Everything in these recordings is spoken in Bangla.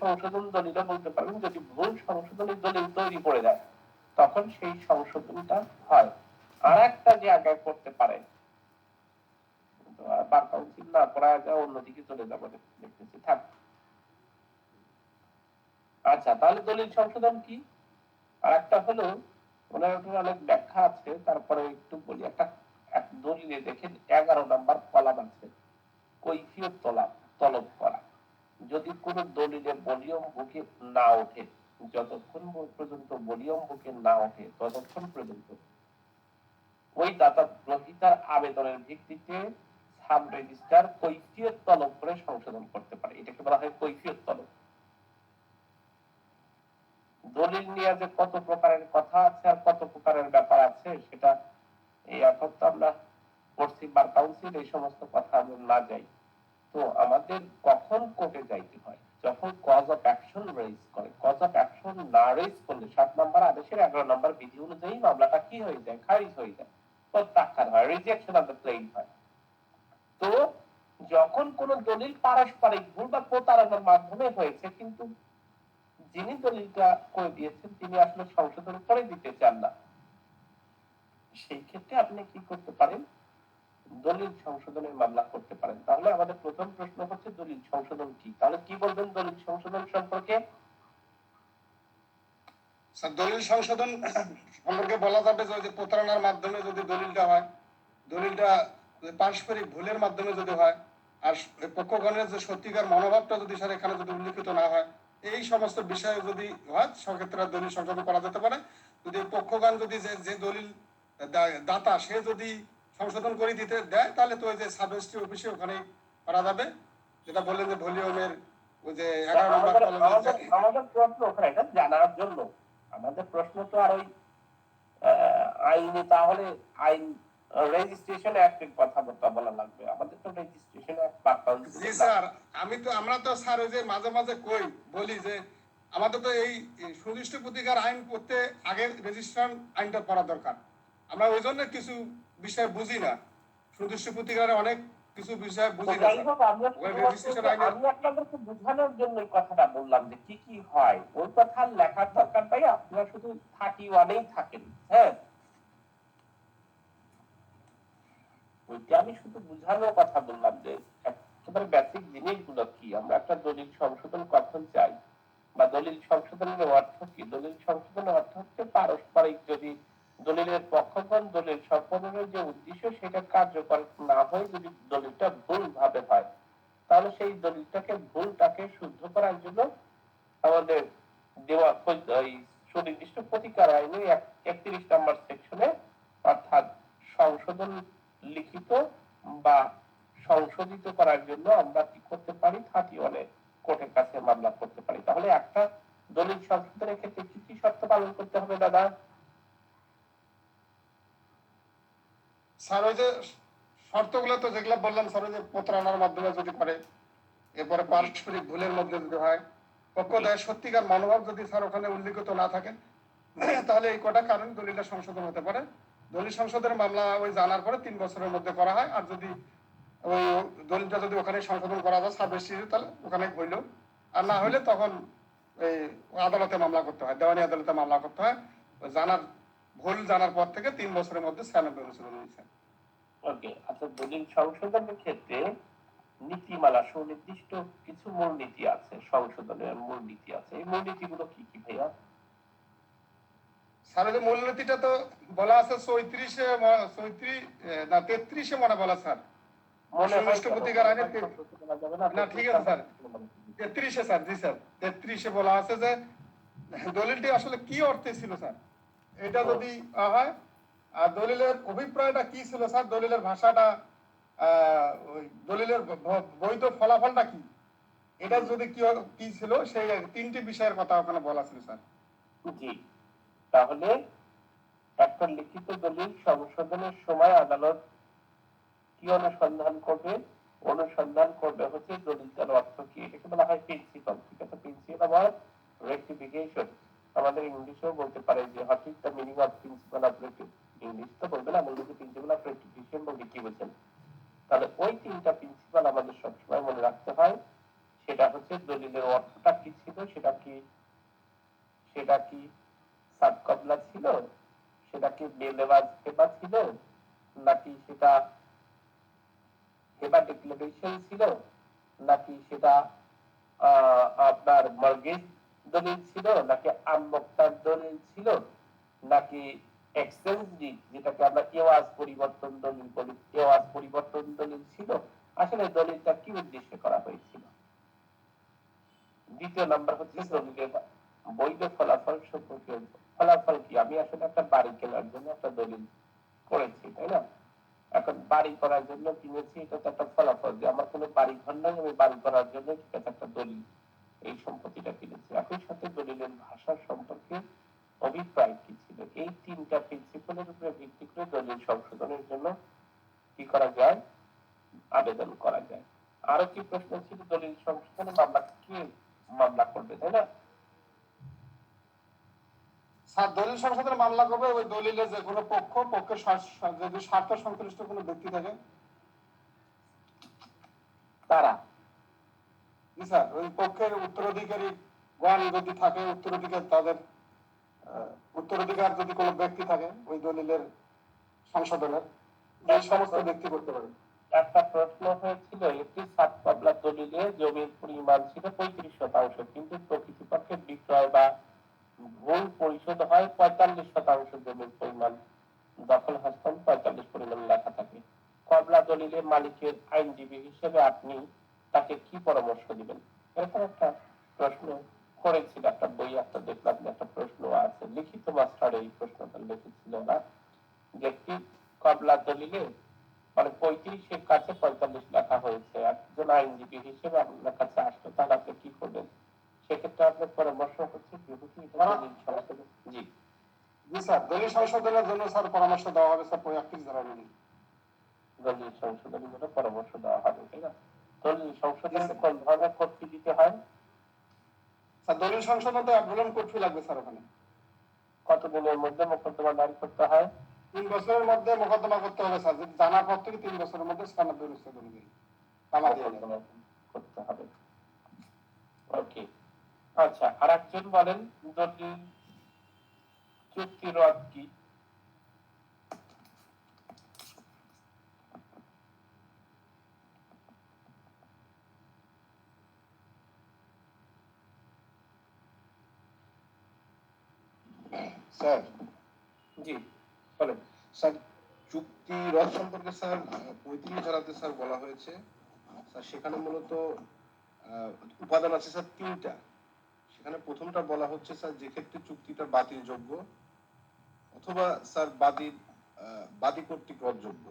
সংশোধন দলিলও বলতে পারেন, যদি ভুল সংশোধনী দলিল তৈরি করে দেয় তখন সেই সংশোধনটা হয়। আর একটা জায়গায় করতে পারে, বার কাউন্সিল না করা যায়, অন্যদিকে চলে যাবো দেখতেছি, থাক। আচ্ছা, তাহলে দলিল সংশোধন কি? আর একটা হলো, ওনার অনেক ব্যাখ্যা আছে, তারপরে একটু বলি। একটা দলিলে দেখেন 11 নম্বর কলাম আছে, কৈফিয়ত তলব করা। যদি কোন দলিলে বলিয়ম বুকে না ওঠে, যতক্ষণ পর্যন্ত বলিয়ম বুকে না ওঠে ততক্ষণ পর্যন্ত ওই দাতা গ্রহীতার আবেদনের ভিত্তিতে সাব রেজিস্ট্রার কৈফিয়ত তলব করে সংশোধন করতে পারে। এটাকে বলা হয় কৈফিয়ত তলব। দলিল নিয়ে যে কত প্রকারের কথা আছে আর কত প্রকারের ব্যাপার আছে, সেটা এই এখন তো আমরা পড়ছি বার কাউন্সিল, এই সমস্ত কথা আমি না যাই। তো আমাদের কখন কোর্টে যাইতে হয়? যখন কজ অফ অ্যাকশন রেজ করে। কজ অফ অ্যাকশন না রেজ করলে 7 নম্বর আদেশের 11 নম্বর বিধি অনুযায়ী মামলাটা কি হয়ে যায়? খারিজ হয়ে যায়, প্রত্যাখ্যান হয়, রিজেকশন অফ দ্য ক্লেম হয়। তো যখন কোন দলিল পারস্পরিক ভুল বা প্রতারণার মাধ্যমে হয়েছে, কিন্তু যিনি দলিলটা করে দিয়েছেন তিনি আসলে সংশোধন করে দিতে চান না, সেই ক্ষেত্রে আপনি কি করতে পারেন? দলিল সংশোধনের মামলা করতে পারেন। তাহলে আমাদের প্রথম প্রশ্ন হচ্ছে দলিল সংশোধন কি? তাহলে কি বলবেন দলিল সংশোধন সম্পর্কে? দলিল সংশোধন সম্পর্কে বলা যাবে যে প্রতারণার মাধ্যমে যদি দলিলটা হয়, দলিলটা পারস্পরিক ভুলের মাধ্যমে যদি হয়, আর পক্ষগণের যে সত্যিকার মনোভাবটা যদি স্যার এখানে যদি উল্লেখিত না হয়, এই সমস্ত বিষয়ে যদি হয় সেক্ষেত্রে দলিল সংশোধন করা যেতে পারে। যদি পক্ষগণ যদি যে দলিল দাতা সে যদি সংশোধন করে দিতে দেয়, তাহলে তো ওই যে সাব রেজিস্ট্রি অফিসে ওখানে করা যাবে, যেটা বললেন যে ভলিউমের ওই যে 11 নম্বর আমাদের প্রশ্ন ওখানে এটা জানার জন্য, আমাদের প্রশ্ন তো আর ওই আইনে, তাহলে আইন রেজিস্ট্রেশন অ্যাক্টের কথাবার্তা বলা লাগবে, আমাদের তো রেজিস্ট্রেশন অ্যাক্ট বা কাউন্সিল। জি স্যার, আমরা তো স্যার ওই যে মাঝে মাঝে বলি যে আমাদের তো এই সুনির্দিষ্ট প্রতিকার আইন করতে আগে রেজিস্ট্রেশন আইনটা করা দরকার। আমরা ওই জন্য কিছু বিষয় বুঝি না, সুনির্দিষ্ট প্রতিকারে অনেক কিছু বিষয় বুঝি না। আমি আপনাদেরকে বোঝানোর জন্য এই কথাটা বললাম যে কি কি হয়, ওই কথা লেখার দরকার নাই, আপনারা শুধু 31-এই থাকেন। হ্যাঁ, ওইটা আমি শুধু বোঝানোর কথা বললাম যে একেবারে বেসিক জিনিসগুলো কি। আমরা একটা দলিল সংশোধন কখন চাই, বা দলিল সংশোধনের অর্থ কি? দলিল সংশোধনের অর্থ হচ্ছে পারস্পরিক যদি দলিলের পক্ষগণ দলিল সম্পাদনের যে উদ্দেশ্য সেটা কার্যকর না হয়ে যদি দলিলটা ভুল ভাবে হয়, তাহলে সেই দলিলটাকে ভুলটাকে শুদ্ধ করার জন্য আমাদের দেওয়া সুনির্দিষ্ট প্রতিকার আইনের 31 নম্বর সেকশনে, অর্থাৎ সংশোধন লিখিত বা সংশোধিত করার জন্য আমরা কি করতে পারি? 31-এ কোর্টের কাছে মামলা করতে পারি। তাহলে একটা দলিল সংশোধনের ক্ষেত্রে কি কি শর্ত পালন করতে হবে দাদা? স্যার ওই যে শর্তগুলো তো যেগুলো বললাম স্যার, ওই যে প্রতারণার মাধ্যমে যদি করে, এরপরে পারস্পরিক ভুলের মধ্যে যদি হয়, পক্ষদ্বয় সত্যিকার মনোভাব যদি স্যার ওখানে উল্লেখিত না থাকে, তাহলে এই কটা কারণ দলিলটা সংশোধন হতে পারে। দলিল সংশোধনের মামলা ওই জানার পরে 3 বছরের মধ্যে করা হয়। আর যদি ওই দলিলটা যদি ওখানে সংশোধন করা যায় সাব রেজিস্ট্রি, তাহলে ওখানে হইল। আর না হলে তখন এই আদালতে মামলা করতে হয়, দেওয়ানি আদালতে মামলা করতে হয়। জানার ভুল জানার পর থেকে 3 বছরের মধ্যে 96 অনুচ্ছেদ অনুযায়ী। ওকে, আচ্ছা, দলিল সংশোধনের ক্ষেত্রে নীতিমালা, সুনির্দিষ্ট কিছু মূলনীতি আছে, সংশোধনের মূলনীতি আছে। এই মূলনীতিগুলো কি কি ভাইয়া? স্যার যে মূলনীতিটা তো বলা আছে 33-এ মনে বলা স্যার, সুনির্দিষ্ট প্রতিকার আইনের না, ঠিক আছে স্যার, 33-এ স্যার, জি স্যার, 33-এ বলা আছে যে দলিলটি আসলে কি অর্থে ছিল স্যার, এটা যদি হয়। আর দলিলের অভিপ্রায়টা কি ছিল স্যার, দলিলের ভাষাটা, ওই দলিলের বৈধ ফলাফলটা কি, এটা যদি কি ছিল, সেই 3টি বিষয়ের কথা ওখানে বলা ছিল স্যার। জি, তাহলে একটা লিখিত দলিল সংশোধনের সময় আদালত কি অনুসন্ধান করবে? অনুসন্ধান করবে হচ্ছে দলিলটার অর্থ কি। এটাকে বলা হয় প্রিন্সিপাল। ঠিক আছে, প্রিন্সিপাল অফ রেক্টিফিকেশন। আমাদের ইংলিশেও বলতে পারে যে what is the meaning of principal of rectification. English তো বলবে না, বলবে যে প্রিন্সিপাল অফ রেক্টিফিকেশন বলতে কি বোঝেন। তাহলে ওই 3টা প্রিন্সিপাল আমাদের সবসময় মনে রাখতে হয়। সেটা হচ্ছে দলিল দলিলের অর্থটা কি ছিল, সেটা কি সাবকবলা ছিল, সেটা কি বেলেবাজ হেবা ছিল, নাকি সেটা হেবা ডিক্লারেশন ছিল, নাকি সেটা আপনার মর্গেজ দলিল ছিল, নাকি আমমোক্তার দলিল ছিল, নাকি এক্সচেঞ্জ ডিড যেটাকে আমরা এওয়াজ পরিবর্তন দলিল বলি, এওয়াজ পরিবর্তন দলিল ছিল। আসলে দলিলটা কি উদ্দেশ্যে করা হয়েছিল। দ্বিতীয় নাম্বার হচ্ছে দলিলের বৈধ ফলাফল সম্পর্কে। ফলাফল কি, আমি আসলে একটা বাড়ি কেনার জন্য একটা দলিল করেছি, তাই না? এখন বাড়ি করার জন্য কিনেছি, এটা তো একটা ফলাফল যে আমার কোনো বাড়ি ঘর নাই, আমি বাড়ি করার জন্য ঠিক আছে একটা দলিল এই সম্পত্তিটা কিনেছি। একই সাথে দলিলের ভাষা সম্পর্কে অভিপ্রায় কি ছিল। এই তিনটা প্রিন্সিপালের উপরে ভিত্তি করে দলিল সংশোধনের জন্য কি করা যায়, আবেদন করা যায়। আরো কি প্রশ্ন ছিল, দলিল সংশোধনে মামলা কি মামলা করবে, তাই না? স্যার দলিল সংশোধনে মামলা করবে ওই দলিলে যে কোনো পক্ষের যদি স্বার্থ সংশ্লিষ্ট কোনো ব্যক্তি থাকে তারা, জি স্যার, ওই পক্ষের উত্তরাধিকারী গণ যদি থাকে, উত্তরাধিকার যদি কোনো ব্যক্তি থাকে ওই দলিলের সংশোধনের, এই সমস্ত ব্যক্তি করতে পারে। একটা প্রশ্ন হয়েছিল, একটি সাবকবলা দলিলে জমির পরিমাণ ছিল 35%, কিন্তু প্রকৃতপক্ষে বিক্রয় বা ভুল পরিশোধ হয় 45% জমির পরিমাণ, দখল হস্তান 45 পরিমাণ লেখা থাকে। কবলা দলিলে মালিকের আইনজীবী হিসেবে আপনি তাকে কি পরামর্শ দিবেন? এরকম একটা প্রশ্ন করেছিল, একটা বই একটা দেখলাম, একটা প্রশ্ন আছে লিখিত মাস্টার, এই প্রশ্নটা লিখেছিল না, যে একটি কবলা দলিলে মানে 35-এর কাছে 45 লেখা হয়েছে, একজন আইনজীবী হিসেবে আপনার কাছে আসলো, তাহলে আপনি কি করবেন? সেক্ষেত্রে আপনার পরামর্শ হচ্ছে যেহেতু এটা দলিল সংশোধন। জি জি স্যার, দলিল সংশোধনের জন্য স্যার পরামর্শ দেওয়া হবে স্যার 35 ধারা অনুযায়ী। দলিল সংশোধনের জন্য পরামর্শ দেওয়া হবে, তাই না? দলিল সংশোধনের কোন ধরনের কর্তৃ দিতে হয়? স্যার দলিল সংশোধন তো অ্যাডভোকেট কোর্ট ফি লাগবে স্যার। ওখানে কতদিনের মধ্যে মোকদ্দমা দায়ের করতে হয়? 3 বছরের মধ্যে মোকদ্দমা করতে হবে স্যার, যদি জানার পর থেকে 3 বছরের মধ্যে স্থানান্তর ব্যবস্থা অনুযায়ী তালা দিয়ে দেয়। মোকদ্দমা করতে হবে। ওকে, আচ্ছা, আর একজন বলেন দলিল চুক্তি রদ কি? স্যার, জি বলেন। স্যার চুক্তি রদ সম্পর্কে স্যার 35 ধারাতে স্যার বলা হয়েছে স্যার, সেখানে মূলত উপাদান আছে স্যার 3টা। সেখানে প্রথমটা বলা হচ্ছে স্যার, যে ক্ষেত্রে চুক্তিটা বাতিলযোগ্য অথবা স্যার বাদী কর্তৃক রদযোগ্য,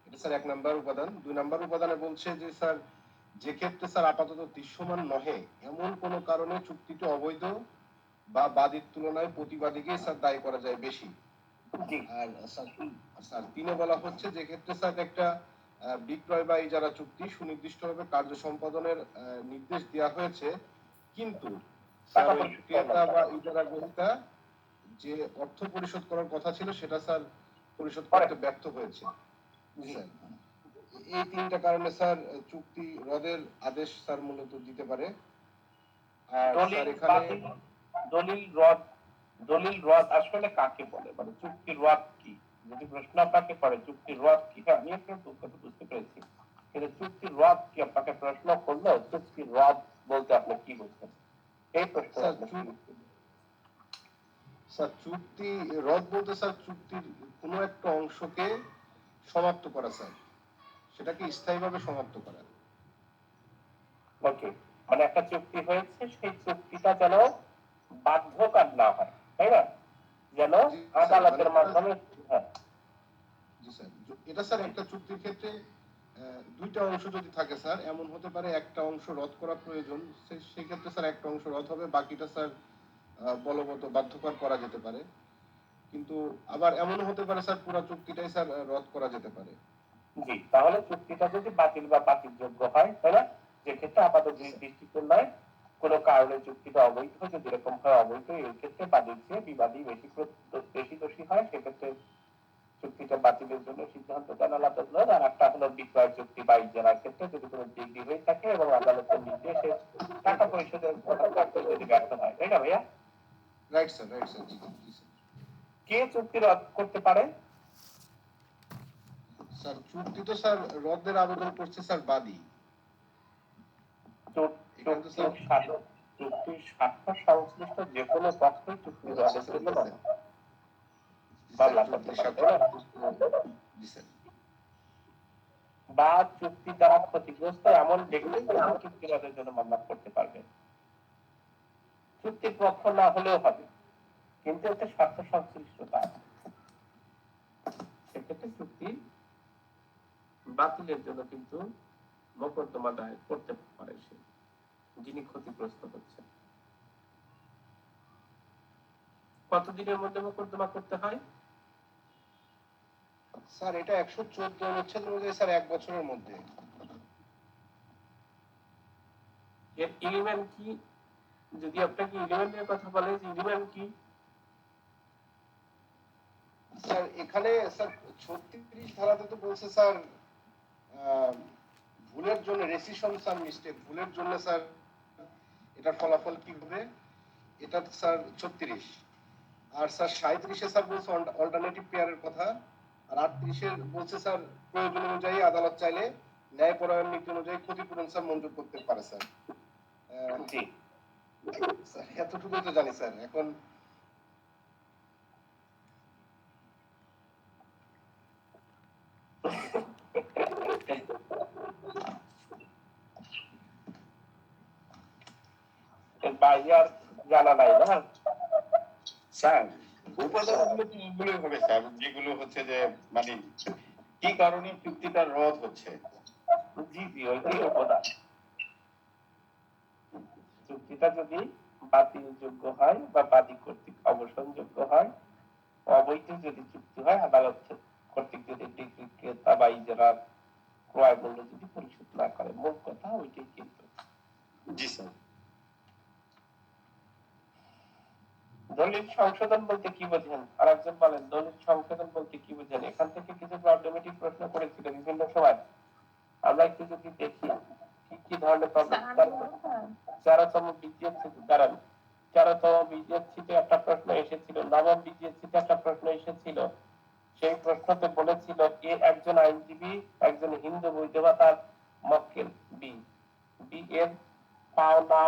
এটা স্যার 1 নাম্বার উপাদান। 2 নাম্বার উপাদানে বলছে যে স্যার, যে ক্ষেত্রে স্যার আপাতত দৃশ্যমান নহে এমন কোন কারণে চুক্তিটি অবৈধ বা বাদীর তুলনায় প্রতিবাদীকে স্যার দায়ী করা যায় বেশি। আর স্যার 3-এ বলা হচ্ছে, যে ক্ষেত্রে স্যার একটা বিক্রয় বা ইজারা চুক্তি সুনির্দিষ্টভাবে কার্য সম্পাদনের নির্দেশ দেওয়া হয়েছে, কিন্তু স্যার ওই ক্রেতা বা ইজারা গ্রহীতা যে অর্থ পরিশোধ করার কথা ছিল সেটা স্যার পরিশোধ করতে ব্যর্থ হয়েছে। এই 3টা কারণে স্যার চুক্তি রদের আদেশ স্যার মূলত দিতে পারে। আর স্যার এখানে দলিল রদ আসলে কাকে বলে, মানে চুক্তির রদ কি? যদি প্রশ্ন আপনাকে করে চুক্তির রদ কি, হ্যাঁ আমি আপনার কথা বুঝতে পেরেছি, কিন্তু চুক্তির রদ কি আপনাকে প্রশ্ন করলো, চুক্তির রদ বলতে আপনি কি বুঝছেন এই প্রশ্ন? স্যার চুক্তি রদ বলতে স্যার চুক্তির কোনো একটা অংশকে সমাপ্ত করা স্যার, সেটাকে স্থায়ীভাবে সমাপ্ত করা। ওকে, মানে একটা চুক্তি হয়েছে, সেই চুক্তিটা যেন বাধ্যকার না হয়, তাই না? যেন আদালতের মাধ্যমে। হ্যাঁ জি স্যার, এটা স্যার একটা চুক্তির ক্ষেত্রে 2টা অংশ যদি থাকে স্যার, এমন হতে পারে একটা অংশ রদ করা প্রয়োজন, সেই ক্ষেত্রে স্যার একটা অংশ রদ হবে, বাকিটা স্যার বলবৎ বাধ্যকর করা যেতে পারে। কিন্তু আবার এমনও হতে পারে স্যার পুরো চুক্তিটাই স্যার রদ করা যেতে পারে। জি, তাহলে চুক্তিটা যদি বাতিল বা বাতিলযোগ্য হয়, তাই না, যে ক্ষেত্রে আপাতত দৃষ্টিকোণ নয় কোনো কারণে চুক্তিটা অবৈধ, যদি এরকম হয় অবৈধ, এই ক্ষেত্রে বাদীর চেয়ে বিবাদী বেশি দোষী হয়, সেক্ষেত্রে চুক্তিটা বাতিলের জন্য সিদ্ধান্ত দেন আদালত, আর একটা হলো বিক্রয় চুক্তি বা ইজারার ক্ষেত্রে যদি কোনো ডিগ্রি হয়ে থাকে এবং আদালতের নির্দেশে টাকা পরিশোধের কথা যদি ব্যর্থ হয়, তাই না ভাইয়া? রাইট স্যার, রাইট স্যার, জি স্যার। কে চুক্তি রদ করতে পারে? স্যার চুক্তি তো স্যার রদ্দের আবেদন করছে স্যার বাদী। চুক্তির স্বার্থ সংশ্লিষ্ট যে কোনো পক্ষই চুক্তি রদের জন্য মামলা করতে পারে, তাই না? বা চুক্তি দ্বারা ক্ষতিগ্রস্ত এমন ব্যক্তি চুক্তি রদের জন্য মামলা করতে পারবে। চুক্তির পক্ষ না হলেও হবে, কিন্তু একটা স্বার্থ সংশ্লিষ্টতা আছে, সেক্ষেত্রে চুক্তি বাতিলের জন্য কিন্তু মোকদ্দমা দায়ের করতে পারে সে, যিনি ক্ষতিগ্রস্ত হচ্ছে। কতদিনের মধ্যে মোকদ্দমা করতে হয়? স্যার এটা 114 অনুচ্ছেদ অনুযায়ী স্যার 1 বছরের মধ্যে। এর এলিমেন্ট কি? যদি আপনাকে এলিমেন্টের কথা বলে, এলিমেন্ট কি? স্যার এখানে স্যার 36 ধারাতে তো বলছে স্যার ভুলের জন্য রেসিশন স্যার মিস্টেক, ভুলের জন্য স্যার এটার ফলাফল কি হবে, এটা স্যার 36। আর স্যার 37-এ স্যার বলছে অল্টারনেটিভ পেয়ারের কথা, আর 38-এ বলছে স্যার প্রয়োজন অনুযায়ী আদালত চাইলে ন্যায়পরায়ণ নীতি অনুযায়ী ক্ষতিপূরণ স্যার মঞ্জুর করতে পারে স্যার। জি স্যার এতটুকুই তো জানি স্যার। এখন বাইয়ার জানা নাই না স্যার উপাদানগুলো তো এগুলোই হবে স্যার, যেগুলো হচ্ছে যে মানে কি কারণে চুক্তিটা রদ হচ্ছে। জি জি, ওইটাই উপাদান। চুক্তিটা যদি বাতিলযোগ্য হয় বা বাদী কর্তৃক অবসানযোগ্য হয়, অবৈধ যদি চুক্তি হয়, আদালত কর্তৃক যদি ডিগ্রি ক্রেতা বা ইজারার ক্রয় মূল্য যদি পরিশোধ না করে, মূল কথা ওইটাই কিন্তু। জি স্যার। দলিল সংশোধন বলতে কি বোঝেন? আর একজন বলেন দলিল সংশোধন বলতে কি বোঝেন? এখান থেকে কিছু প্রবলেমেটিক প্রশ্ন করেছিল বিভিন্ন সময়, আমরা একটু যদি দেখি কি কি ধরনের প্রবলেম। 13তম বিজিএসসিতে দাঁড়ান, 13তম বিজিএসসিতে একটা প্রশ্ন এসেছিল, নবম বিজিএসসিতে একটা প্রশ্ন এসেছিল। সেই প্রশ্নতে বলেছিল এ একজন আইনজীবী, একজন হিন্দু বৈধতার মক্কেল, বি বি এর পাওনা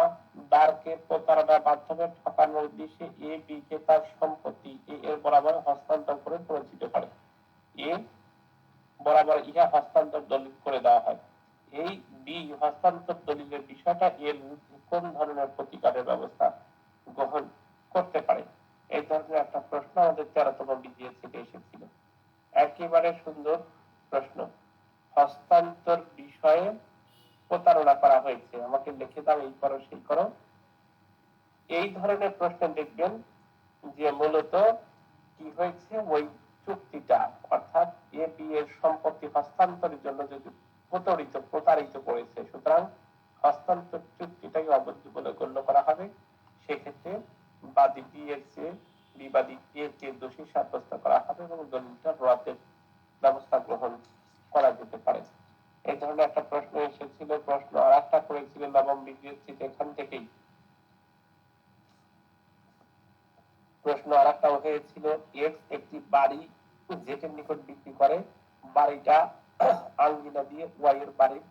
দারকে প্রতারণার মাধ্যমে ঠকানোর উদ্দেশ্যে এ বি কে তার সম্পত্তি এ এর বরাবর হস্তান্তর করে পরিচিত করে, এ বরাবর ইহা হস্তান্তর দলিল করে দেওয়া হয়। এই বি হস্তান্তর দলিলের বিষয়টা এর বিরুদ্ধে কোন ধরনের প্রতিকারের ব্যবস্থা গ্রহণ করতে পারে? এই ধরনের একটা প্রশ্ন আমাদের 13তম বিজিএসসিতে এসেছিল। একেবারে সুন্দর প্রশ্ন। হস্তান্তর বিষয়ে প্রতারণা করা হয়েছে, আমাকে লিখে দাও, এই করো সেই করো। এই ধরনের প্রশ্ন দেখবেন যে মূলত কি হয়েছে, ওই চুক্তিটা অর্থাৎ এ বি এর সম্পত্তি হস্তান্তরের জন্য যদি প্রতারিত করেছে, সুতরাং হস্তান্তর চুক্তিটাকে অবৈধ বলে গণ্য করা হবে। সেক্ষেত্রে বাদী বি এর চেয়ে বিবাদী এ কে দোষী সাব্যস্ত করা হবে এবং দলিলটা রদের ব্যবস্থা গ্রহণ করা যেতে পারে। এই ধরনের একটা প্রশ্ন এসেছিল। প্রশ্ন আর একটা করেছিল নবম বিজিএসসিতে, এখান থেকেই প্রশ্ন আর একটা হয়েছিল। এক্স একটি বাড়ি জেটের নিকট বিক্রি করে, বাড়িটা আঙ্গিনা দিয়ে ওয়াই এর বাড়ির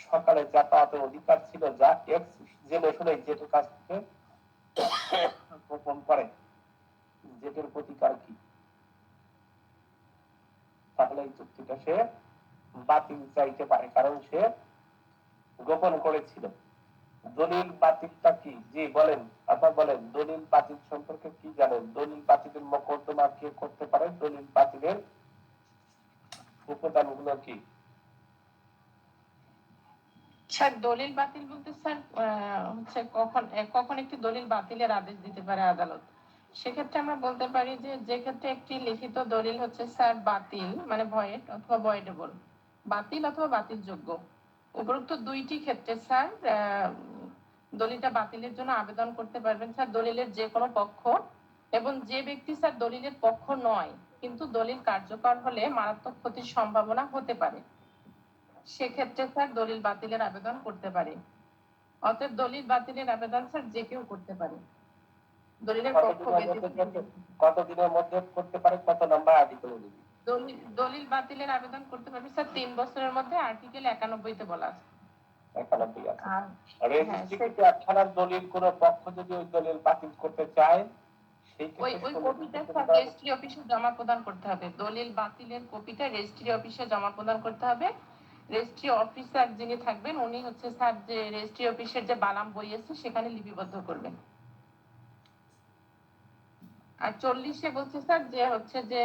সকালে যাতায়াতের অধিকার ছিল, যা এক্স জেনে শুনে জেটের কাছ থেকে গোপন করে। জেটের প্রতিকার কি? তাহলে এই চুক্তিটা সে বাতিল চাইতে পারে, কারণ সে গোপন করেছিল। দলিল বাতিলটা কি? জি বলেন, আপনার বলেন দলিল বাতিল সম্পর্কে কি জানেন? দলিল বাতিলের মোকদ্দমা কে করতে পারে? দলিল বাতিলের উপাদানগুলো কি? স্যার দলিল বাতিল বলতে স্যার হচ্ছে কখন একটি দলিল বাতিলের আদেশ দিতে পারে আদালত। সেক্ষেত্রে আমরা বলতে পারি যে ক্ষেত্রে একটি লিখিত দলিল হচ্ছে স্যার বাতিল মানে ভয়েড অথবা ভয়েডেবল, বাতিল অথবা বাতিলযোগ্য, উপরোক্ত দুইটি ক্ষেত্রে স্যার দলিলটা বাতিলের জন্য আবেদন করতে পারবেন স্যার দলিলের যে কোনো পক্ষ, এবং যে ব্যক্তি স্যার দলিলের পক্ষ নয় কিন্তু দলিল কার্যকর হলে মারাত্মক ক্ষতির সম্ভাবনা হতে পারে, সেক্ষেত্রে স্যার দলিল বাতিলের আবেদন করতে পারে। অতএব দলিল বাতিলের আবেদন স্যার যে কেউ করতে পারে, দলিলের পক্ষ কতদিনের মধ্যে করতে পারে, কত নাম্বার আর্টিকেল? দলিল বাতিলের আবেদন করতে পারবে স্যার 3 বছরের মধ্যে, আর্টিকেল 91-তে বলা আছে। 91 আছে। আর রেজিস্ট্রিতে একখানা দলিল কোন পক্ষ যদি ওই দলিল বাতিল করতে চায়, সেই ওই ক্ষেত্রে কপিটা স্যার রেজিস্ট্রি অফিসে জমা প্রদান করতে হবে। দলিল বাতিলের কপিটা রেজিস্ট্রি অফিসে জমা প্রদান করতে হবে। রেজিস্ট্রি অফিসার যিনি থাকবেন উনি হচ্ছে স্যার যে রেজিস্ট্রি অফিসের যে বালাম বই আছে সেখানে লিপিবদ্ধ করবেন। আর 40-এ বলছে স্যার যে হচ্ছে যে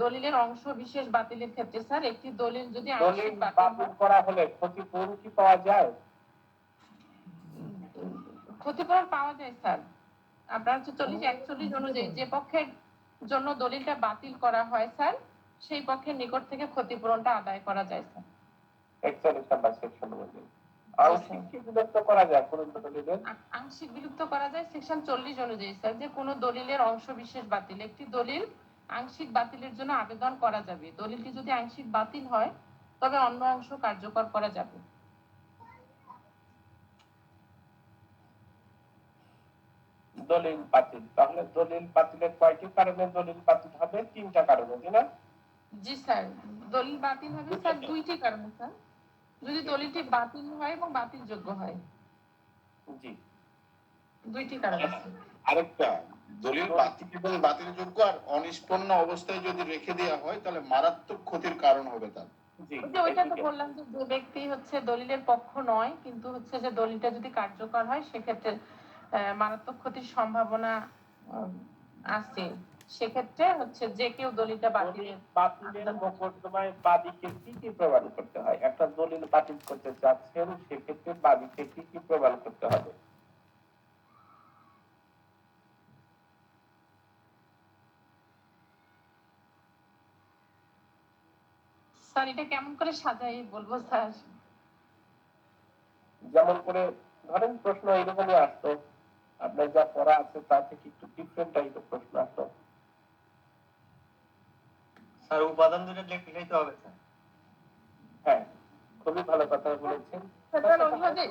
দলিলের অংশ বিশেষ বাতিলের ক্ষেত্রে স্যার একটি দলিল যদি আংশিক বাতিল করা হলে ক্ষতিপূরণ কি পাওয়া যায়? ক্ষতিপূরণ পাওয়া যায় স্যার। আপনার হচ্ছে 40-41 অনুযায়ী যে পক্ষের জন্য দলিলটা বাতিল করা হয় স্যার, সেই পক্ষের নিকট থেকে ক্ষতিপূরণটা আদায় করা যায় স্যার। 41 নাম্বার সেকশন অনুযায়ী। আংশিক কি বিলুপ্ত করা যায় কোন দলিলের? আংশিক বিলুপ্ত করা যায় সেকশন 40 অনুযায়ী স্যার, যে কোনো দলিলের অংশ বিশেষ বাতিল, একটি দলিল আংশিক বাতিলের জন্য আবেদন করা যাবে। দলিলটি যদি আংশিক বাতিল হয় তবে অন্য অংশ কার্যকর করা যাবে। দলিল বাতিল, তাহলে দলিল বাতিলের কয়টি কারণে দলিল বাতিল হবে? 3টা কারণে, তাই না? জি স্যার, দলিল বাতিল হবে স্যার 2টি কারণে স্যার, যদি দলিলটি বাতিল হয় এবং বাতিলযোগ্য হয়। জি, 2টি কারণে। আরেকটা, দলিল বাতিল এবং বাতিলযোগ্য আর অনিষ্পন্ন অবস্থায় যদি রেখে দেওয়া হয় তাহলে মারাত্মক ক্ষতির কারণ হবে তার। জি, ওইটা তো বললাম যে যে ব্যক্তি হচ্ছে দলিলের পক্ষ নয় কিন্তু হচ্ছে যে দলিলটা যদি কার্যকর হয় সেক্ষেত্রে মারাত্মক ক্ষতির সম্ভাবনা আছে, সেক্ষেত্রে হচ্ছে যে কেউ দলিলটা বাতিলের মোকদ্দমায় বাদীকে কি কি প্রমাণ করতে হয়? একটা দলিল বাতিল করতে চাচ্ছেন, সেক্ষেত্রে বাদীকে কি কি প্রমাণ করতে হবে? স্যার এটা কেমন করে সাজাই বলবো স্যার? যেমন করে ধরেন প্রশ্ন এরকমই আসতো, আপনার যা পড়া আছে তার থেকে একটু ডিফারেন্ট টাইপের প্রশ্ন আসতো। স্যার উপাদান দুটো লিখাইতে হবে স্যার। হ্যাঁ, খুবই ভালো কথা বলেছেন।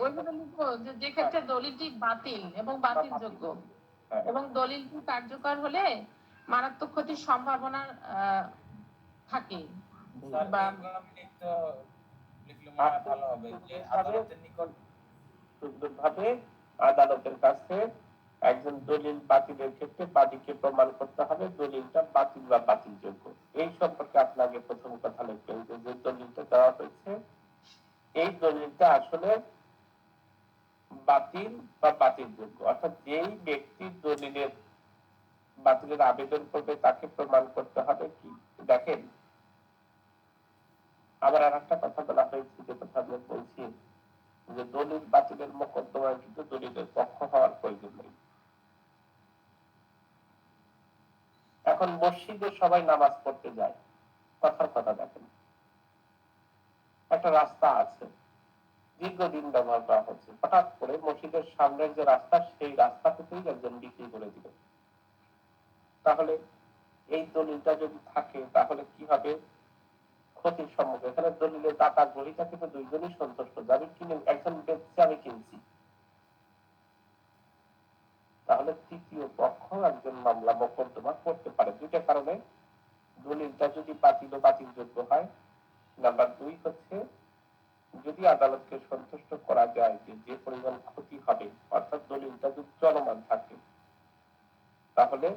ওইভাবে লিখবো যে ক্ষেত্রে দলিলটি বাতিল এবং বাতিলযোগ্য এবং দলিলটি কার্যকর হলে মারাত্মক ক্ষতির সম্ভাবনা থাকে। সুন্দরভাবে আদালতের কাছে একজন দলিল বাতিলের ক্ষেত্রে বাদীকে প্রমাণ করতে হবে দলিলটা বাতিল বা বাতিলযোগ্য। এই সম্পর্কে আপনাকে প্রথম কথা লিখবেন যে যে দলিলটা দেওয়া হয়েছে এই দলিলটা আসলে বাতিল বা বাতিলযোগ্য, অর্থাৎ যেই ব্যক্তি দলিলের বাতিলের আবেদন করবে তাকে প্রমাণ করতে হবে কি। দেখেন, আবার আর একটা কথা বলা হয়েছে, যে কথা আমি বলছি যে দলিল বাতিলের মোকদ্দমায় কিন্তু দলিলের পক্ষ হওয়ার প্রয়োজন নেই। এখন মসজিদে সবাই নামাজ পড়তে যায়, কথার কথা দেখেন, একটা রাস্তা আছে দীর্ঘদিন ব্যবহার করা হচ্ছে, হঠাৎ করে মসজিদের সামনের যে রাস্তা সেই রাস্তা থেকেই একজন বিক্রি করে দিল, তাহলে এই দলিলটা যদি থাকে তাহলে কি হবে? ক্ষতির সম্মুখীন। এখানে দলিলের দাতা গ্রহীতা কিন্তু দুইজনই সন্তুষ্ট, যাবে কিনে একজন বেচছে আমি কিনছি, তাহলে তৃতীয় পক্ষ একজন মামলা মোকদ্দমা করতে পারে। 2টা কারণে দলিলটা যদি বাতিল ও বাতিলযোগ্য হয়। নাম্বার 2 হচ্ছে যদি আদালতকে সন্তুষ্ট করা যায় যে যে পরিমাণ ক্ষতি হবে, অর্থাৎ দলিলটা যদি চলমান থাকে, তাহলে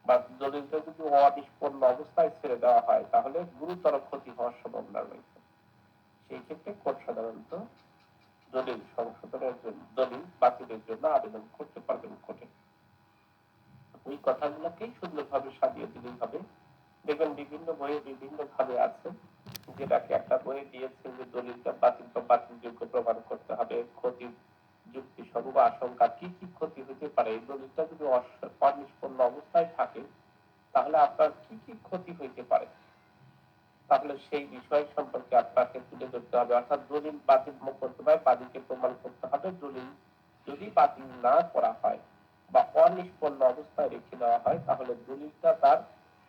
বা দলিলটা যদি অনিষ্পন্ন অবস্থায় ছেড়ে দেওয়া হয় তাহলে গুরুতর ক্ষতি হওয়ার সম্ভাবনা রয়েছে। সেই ক্ষেত্রে কোর্ট সাধারণত দলিল সংশোধনের জন্য, দলিল বাতিলের জন্য আবেদন করতে পারবেন কোর্টে। ওই কথাগুলোকেই সুন্দরভাবে সাজিয়ে দিলেই হবে। দেখবেন বিভিন্ন বইয়ে বিভিন্ন ভাবে আছে, যেটাকে একটা বইয়ে দিয়েছে যে দলিলটা বাতিল বা বাতিলযোগ্য প্রমাণ করতে হবে, ক্ষতির যুক্তি সঙ্গ আশঙ্কা কি কি ক্ষতি হতে পারে। এই দলিলটা যদি অনিষ্পন্ন অবস্থায় থাকে তাহলে আপনার কি কি ক্ষতি হইতে পারে, তাহলে সেই বিষয় সম্পর্কে আপনাকে তুলে ধরতে হবে। অর্থাৎ দলিল বাতিল মোকদ্দমায় বাদীকে প্রমাণ করতে হবে দলিল যদি বাতিল না করা হয় বা অনিষ্পন্ন অবস্থায় রেখে দেওয়া হয় তাহলে দলিলটা তার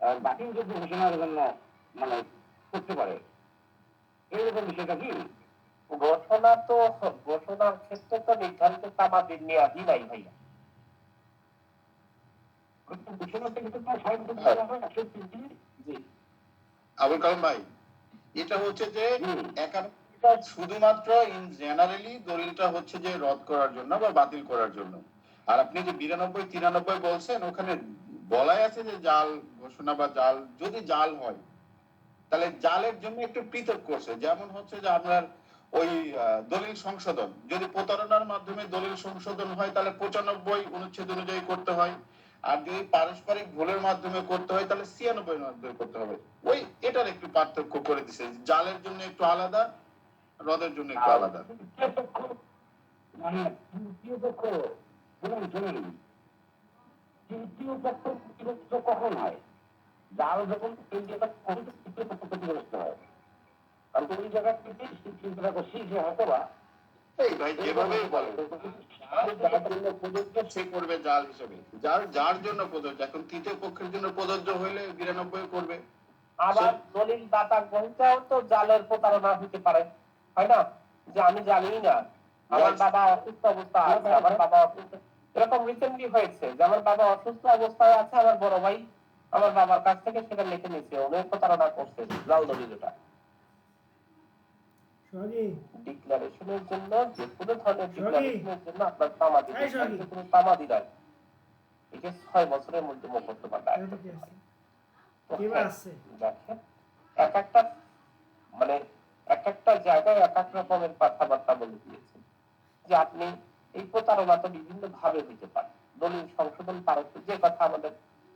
বাতিল যোগ্য ঘোষণার জন্য মানে করতে পারে, এইরকম বিষয়টা কি? ঘোষণার ক্ষেত্রে তো নির্ধারিত তামাদির মেয়াদি নাই ভাইয়া। ঘোষণাটা কিন্তু প্রায় 130 দিন। জি আবুল কালাম ভাই, এটা হচ্ছে যে শুধুমাত্র ইন জেনারেলি দলিলটা হচ্ছে যে রদ করার জন্য বা বাতিল করার জন্য। আর আপনি যে 92-93 বলছেন, ওখানে বলাই আছে যে জাল ঘোষণা বা জাল, যদি জাল হয় তাহলে জালের জন্য একটু পৃথক করছে। যেমন হচ্ছে যে আপনার ওই দলিল সংশোধন, যদি প্রতারণার মাধ্যমে দলিল সংশোধন হয় তাহলে 95 অনুচ্ছেদ অনুযায়ী করতে হয়, আর যদি পারস্পরিক ভুলের মাধ্যমে করতে হয় তাহলে 96 মাধ্যমে করতে হবে। ওই এটার একটু পার্থক্য করে দিছে, জালের জন্য একটু আলাদা, রদের জন্য একটু আলাদা। মানে তৃতীয় পক্ষ, শুনুন, তৃতীয় পক্ষ ক্ষতিগ্রস্ত কখন হয়? জাল যখন তৃতীয় পক্ষ ক্ষতিগ্রস্ত হয়, কারণ ওই জায়গা থেকে চিন্তা করছি যে হয়তো বা এই ভাই যেভাবে বলে, যার জন্য প্রযোজ্য সে করবে জাল হিসেবে, যার জন্য প্রযোজ্য। এখন তৃতীয় পক্ষের জন্য প্রযোজ্য হইলে 92 করবে। আবার দলিল দাতা গ্রহীতাও তো জালের প্রতারণা হতে পারে, হয় না? যে আমি জানি না, আমার বাবা অসুস্থ অবস্থায় আছে, আমার বাবা অসুস্থ, এরকম রিসেন্টলি হয়েছে যে আমার বাবা অসুস্থ অবস্থায় আছে, আমার বড় ভাই আমার বাবার কাছ থেকে সেটা লিখে নিয়েছে, উনি প্রতারণা করছে, জাল দলিল এটা। ডিক্লারেশনের জন্য, যে কোনো ধরনের ডিক্লারেশনের জন্য আপনার তামাদি কোনো তামাদি নাই, এটা 6 বছরের মধ্যে মোকদ্দমা দায়ের করতে হয়। দেখেন এক একটা মানে এক একটা জায়গায় এক এক রকমের কথাবার্তা বলে দিয়েছে যে আপনি এই প্রতারণা তো বিভিন্ন ভাবে হইতে পারে। দলিল সংশোধন পারস্য, যে কথা আমাদের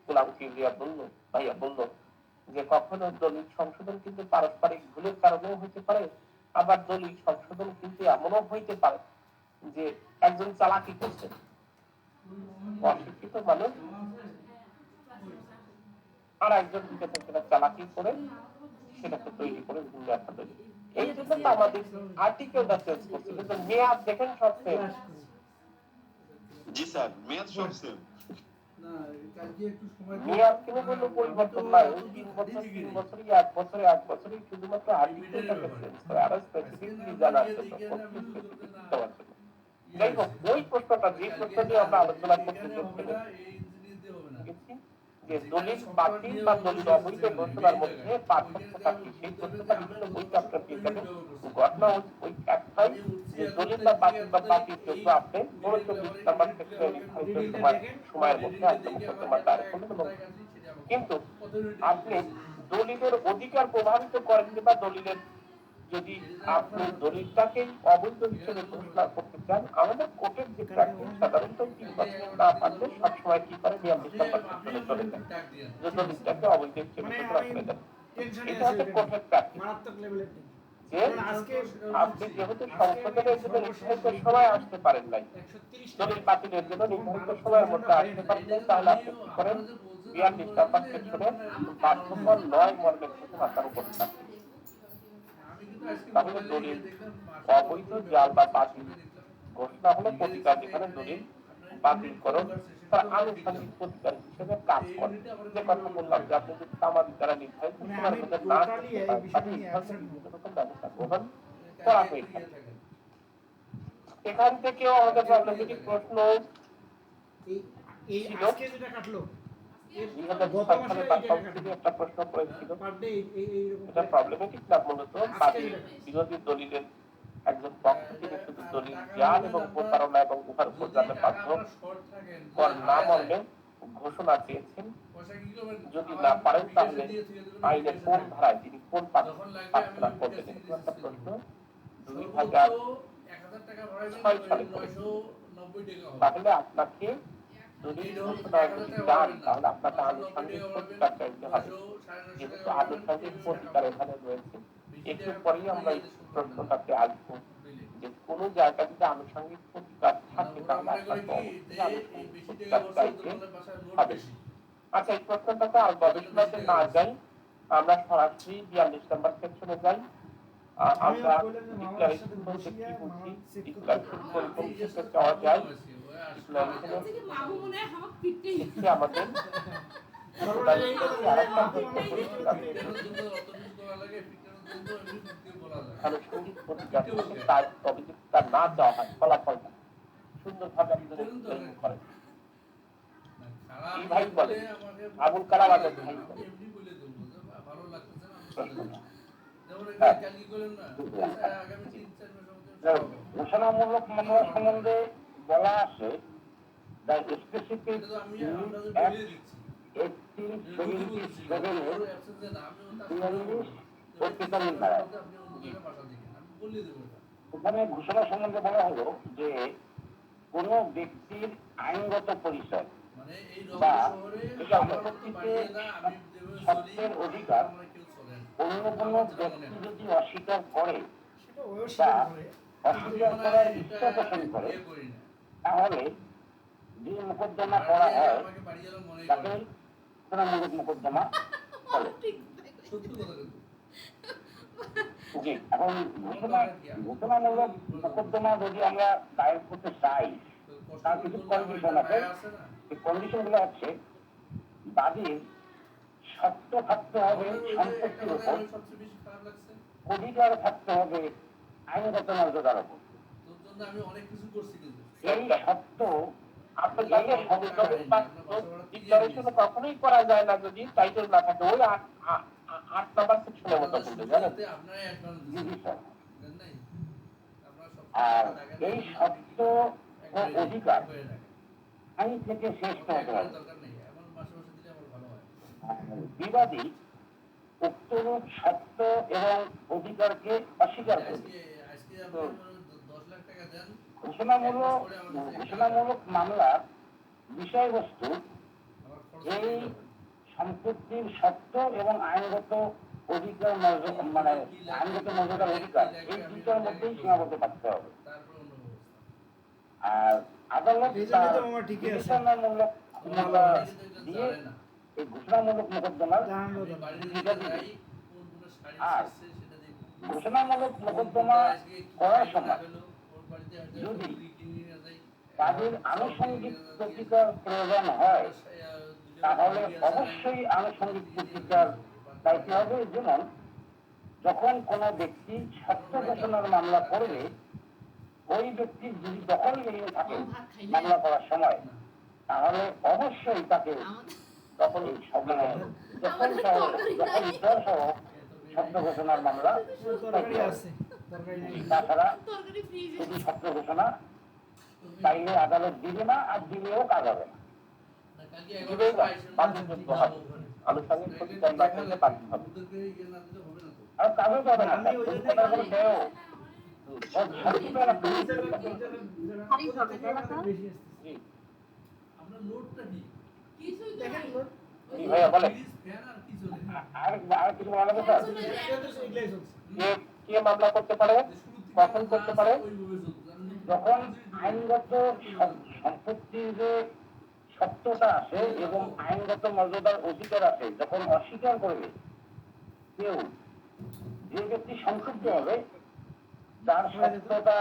গোলাম কিবরিয়া বললো, ভাইয়া বললো যে কখনো দলিল সংশোধন কিন্তু পারস্পরিক ভুলের কারণেও হইতে পারে, আবার দলিল সংশোধন কিন্তু এমনও হইতে পারে যে একজন চালাকি করছেন, অশিক্ষিত মানুষ আর একজন সেটা চালাকি করে সেটাকে তৈরি করে ভিন্ন একটা তৈরি। এই জন্য তো আমাদের আর্টিকেলটা চেঞ্জ করছে, কিন্তু মেয়াদ দেখেন সব সেম। জি স্যার, মেয়াদ সব সেম। মেয়াদ কিন্তু কোনো পরিবর্তন নাই, ওই 3 বছর 3 বছরই, 1 বছরে 1 বছরই, শুধুমাত্র আর্টিকেলটাকে চেঞ্জ করে, আরো স্পেসিফিকলি জানার জন্য, স্পেসিফিক দেওয়ার জন্য। যাই হোক, ওই প্রশ্নটা, যে প্রশ্ন নিয়ে আমরা আলোচনা করতে গেছি যে দলিল বাতিল বা দলিল অবৈধ ঘোষণার মধ্যে পার্থক্যটা কি, সেই প্রশ্নটা বিভিন্ন বইতে আপনার পেয়ে যাবেন। ঘটনা ওই একটাই যে দলিল বা বাতিল যোগ্য আপনি 39 নাম্বার সেকশনে নির্ধারিত সময়ের মধ্যে আপনি মোকদ্দমা দায়ের করবেন, এবং কিন্তু আপনি দলিলের অধিকার প্রভাবিত করেননি বা দলিলের, যদি আপনি দলিলটাকে অবৈধ হিসেবে ঘোষণা করতে চান, আমাদের কোর্টের যে প্র্যাকটিস সাধারণত 3 বছর না পারলে সবসময় কি করে 42 নম্বর সেকশনে চলে যায়, যে দলিলটাকে অবৈধ হিসেবে ঘোষণা করে দেন। এটা হচ্ছে কোর্টের প্র্যাকটিস, যে আপনি যেহেতু সংশোধনের জন্য নির্ধারিত সময় আসতে পারেন নাই, দলিল বাতিলের জন্য নির্ধারিত সময়ের মধ্যে আসতে পারেন নাই, তাহলে আপনি কি করেন 42 নম্বর সেকশনে বাধ্যকর নয় মর্মের ঘোষণা তার উপর থাকে। তাহলে দলিল অবৈধ, জাল বা বাতিল ঘোষণা হলো প্রতিকার, যেখানে দলিল বাতিলকরণ তার আনুষ্ঠানিক প্রতিকার হিসেবে কাজ করে। যে কথা বললাম যে আপনি যদি তামাদি দ্বারা নির্ধারিত সময়ের মধ্যে না করতে পারেন, তাহলে এই ধরনের বিভিন্ন রকম ব্যবস্থা গ্রহণ করা হয়ে থাকে। এখান থেকেও আমাদের প্রবলেমেটিক প্রশ্ন ছিল, 2007 সালে বার্তাংশে একটা প্রশ্ন করেছিল, এটা প্রবলেমেটিক না, মূলত বাদী বিরোধী দলিলের একজন পক্ষ তিনি শুধু দলিল জাল এবং প্রতারণা এবং উহার উপর যাতে বাধ্য কর না মর্মে ঘোষণা চেয়েছেন, যদি না পারেন তাহলে আইনের কোন ধারায় তিনি কোন প্রার্থনা করবেন, এরকম একটা প্রশ্ন 2006 সালে করেছিল। তাহলে আপনাকে দলিল ঘোষণা যদি চান তাহলে আপনাকে আনুষ্ঠানিক প্রতিকার চাইতে হবে, যেহেতু আনুষ্ঠানিক প্রতিকার এখানে রয়েছে। একটু পরেই আমরা এই প্রশ্নটাতে আসবো যে কোন জায়গায় যদি আনুষ্ঠানিক প্রতিকার থাকে তাহলে আপনাকে অবশ্যই আনুষ্ঠানিক প্রতিকার চাইতে হবে। আচ্ছা, এই প্রশ্নটাতে আর গবেষণাতে না যাই, আমরা সরাসরি 42 নম্বর সেকশনে যাই। আমরা ডিক্লারেশন বলতে কি বুঝি, ডিক্লারেশন কোন ক্ষেত্রে চাওয়া যায়, ডিক্লারেশন আমাদের আরেকটা প্রশ্ন করেছি, আনুষঙ্গিক প্রতিকার থেকে তার তবে যদি তার না চাওয়া হয় ফলাফলটা সুন্দরভাবে আপনারা বিশ্লেষণ করেন। এই ভাই বলে আবুল কালাম আজাদ ভাই বলে ঘোষণামূলক মামলা সম্বন্ধে বলা আছে দ্য স্পেসিফিক ওখানে ঘোষণা সম্বন্ধে বলা হলো যে কোন ব্যক্তির আইনগত পরিচয় বা সম্পত্তিতে সত্ত্বের অধিকার অন্য কোন ব্যক্তি যদি অস্বীকার করে বা অস্বীকার করার ইচ্ছা পোষণ করে তাহলে যে মোকদ্দমা করা হয় তাকে ঘোষণামূলক মোকদ্দমা বলে। জি, এখন ঘোষণামূলক মোকদ্দমা যদি আমরা দায়ের করতে চাই তার কিছু কন্ডিশন আছে। এই কন্ডিশন গুলো হচ্ছে বাদীর সত্য থাকতে হবে সম্পত্তির উপর, অধিকার থাকতে হবে আইনগত মর্যাদার উপর। এই সত্য ডিক্লারেশন কখনোই করা যায় না যদি টাইটেল না থাকে। ওই 8 নাম্বার সেকশনের মতো বলতে জানেন। আর এই সত্য ও অধিকার আইন থেকে শ্রেষ্ঠ হতে হবে। বিবাদী উক্তরূপ সত্য এবং অধিকারকে অস্বীকার করবে। ঘোষণামূলক মামলার বিষয়বস্তু এই সম্পত্তির সত্য এবং আইনগত অধিকার মানে আইনগত মর্যাদার অধিকার এই দুটার মধ্যেই সীমাবদ্ধ থাকতে হবে। আর আদালত বিবেচনামূলক মামলা দিয়ে এই ঘোষণামূলক মোকদ্দমার সুবিধা দিবে। আর ঘোষণামূলক মোকদ্দমা করার সময় যদি তাদের আনুষঙ্গিক প্রতিকার প্রয়োজন হয় তাহলে অবশ্যই আনুষঙ্গিক প্রতিকার চাইতে হবে। যেমন যখন কোনো ব্যক্তি সত্য ঘোষণার মামলা করবে ওই ব্যক্তির যদি দখলগিরি থাকে মামলা করার সময় তাহলে অবশ্যই তাকে দখল সহ সত্য ঘোষণার মামলা তাছাড়া শুধু সত্য ঘোষণা চাইলে আদালত দিবে না, আর দিলেও কাজ হবে না। বাধ্যযোগ্য হবে, আনুষঙ্গিক প্রতিকার না করলে বাধ্য হবে। আর কাজও পাবে না। ভাইয়া বলেন আর কিছু মনে করতে কে মামলা করতে পারে, কখন করতে পারে? যখন আইনগত সম্পত্তির যে সত্যতা আছে এবং আইনগত মর্যাদার অধিকার আছে, যখন অস্বীকার করবে কেউ, যে ব্যক্তি সংক্ষুব্ধ হবে, যার সত্যতা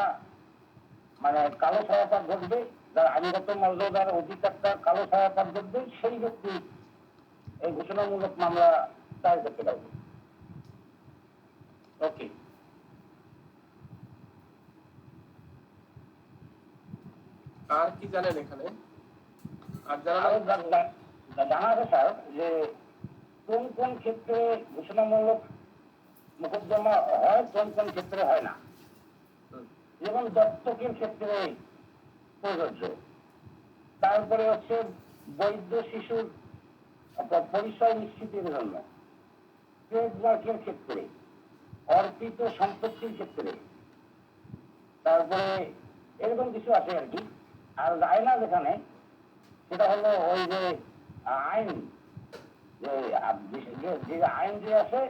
মানে কালো ছায়াপাত ঘটবে, যার আইনগত মর্যাদার অধিকারটা কালো ছায়াপাত ঘটবে, সেই ব্যক্তি এই ঘোষণামূলক মামলা দায়ের করতে পারবে। ওকে, আর কি জানেন এখানে? আর জানা আছে স্যার যে কোন কোন ক্ষেত্রে ঘোষণামূলক মোকদ্দমা হয়, কোন কোন ক্ষেত্রে হয় না। যেমন দত্তকের ক্ষেত্রে প্রযোজ্য, তারপরে হচ্ছে বৈধ শিশুর পরিচয় নিশ্চিতের জন্য, ট্রেডমার্কের ক্ষেত্রে, অর্পিত সম্পত্তির ক্ষেত্রে, তারপরে এরকম কিছু আছে আর কি। আর যায় না যেখানে, সেটা হলো ওই যে আইন, যে আইন যে আছে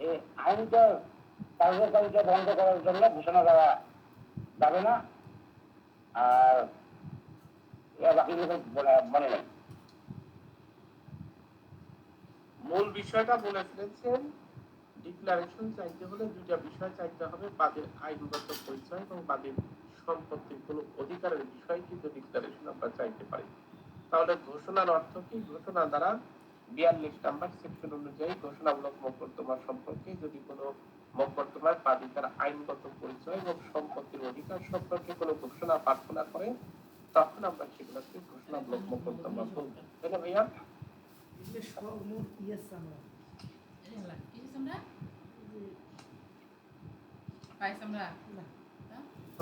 এই আইনটা কার্যকারিতা বন্ধ করার জন্য ঘোষণা দেওয়া যাবে না। আর বাকি মনে নেই। মূল বিষয়টা বলে ফেলেছেন। ডিক্লারেশন চাইতে হলে দুইটা বিষয় চাইতে হবে, বাদীর আইনগত পরিচয় এবং বাদীর সম্পত্তির কোন অধিকারের বিষয় কিন্তু ডিক্লারেশন আমরা চাইতে পারি। তাহলে ঘোষণার অর্থ কি? ঘোষণা দ্বারা 42 নম্বর সেকশন অনুযায়ী ঘোষণামূলক মোকদ্দমা সম্পর্কে যদি কোনো মোকদ্দমার বাদী তার আইনগত পরিচয় এবং সম্পত্তির অধিকার সম্পর্কে কোনো ঘোষণা প্রার্থনা করে, তখন আমরা সেগুলোকে ঘোষণামূলক মোকদ্দমা বলবো, তাই না ভাইয়া?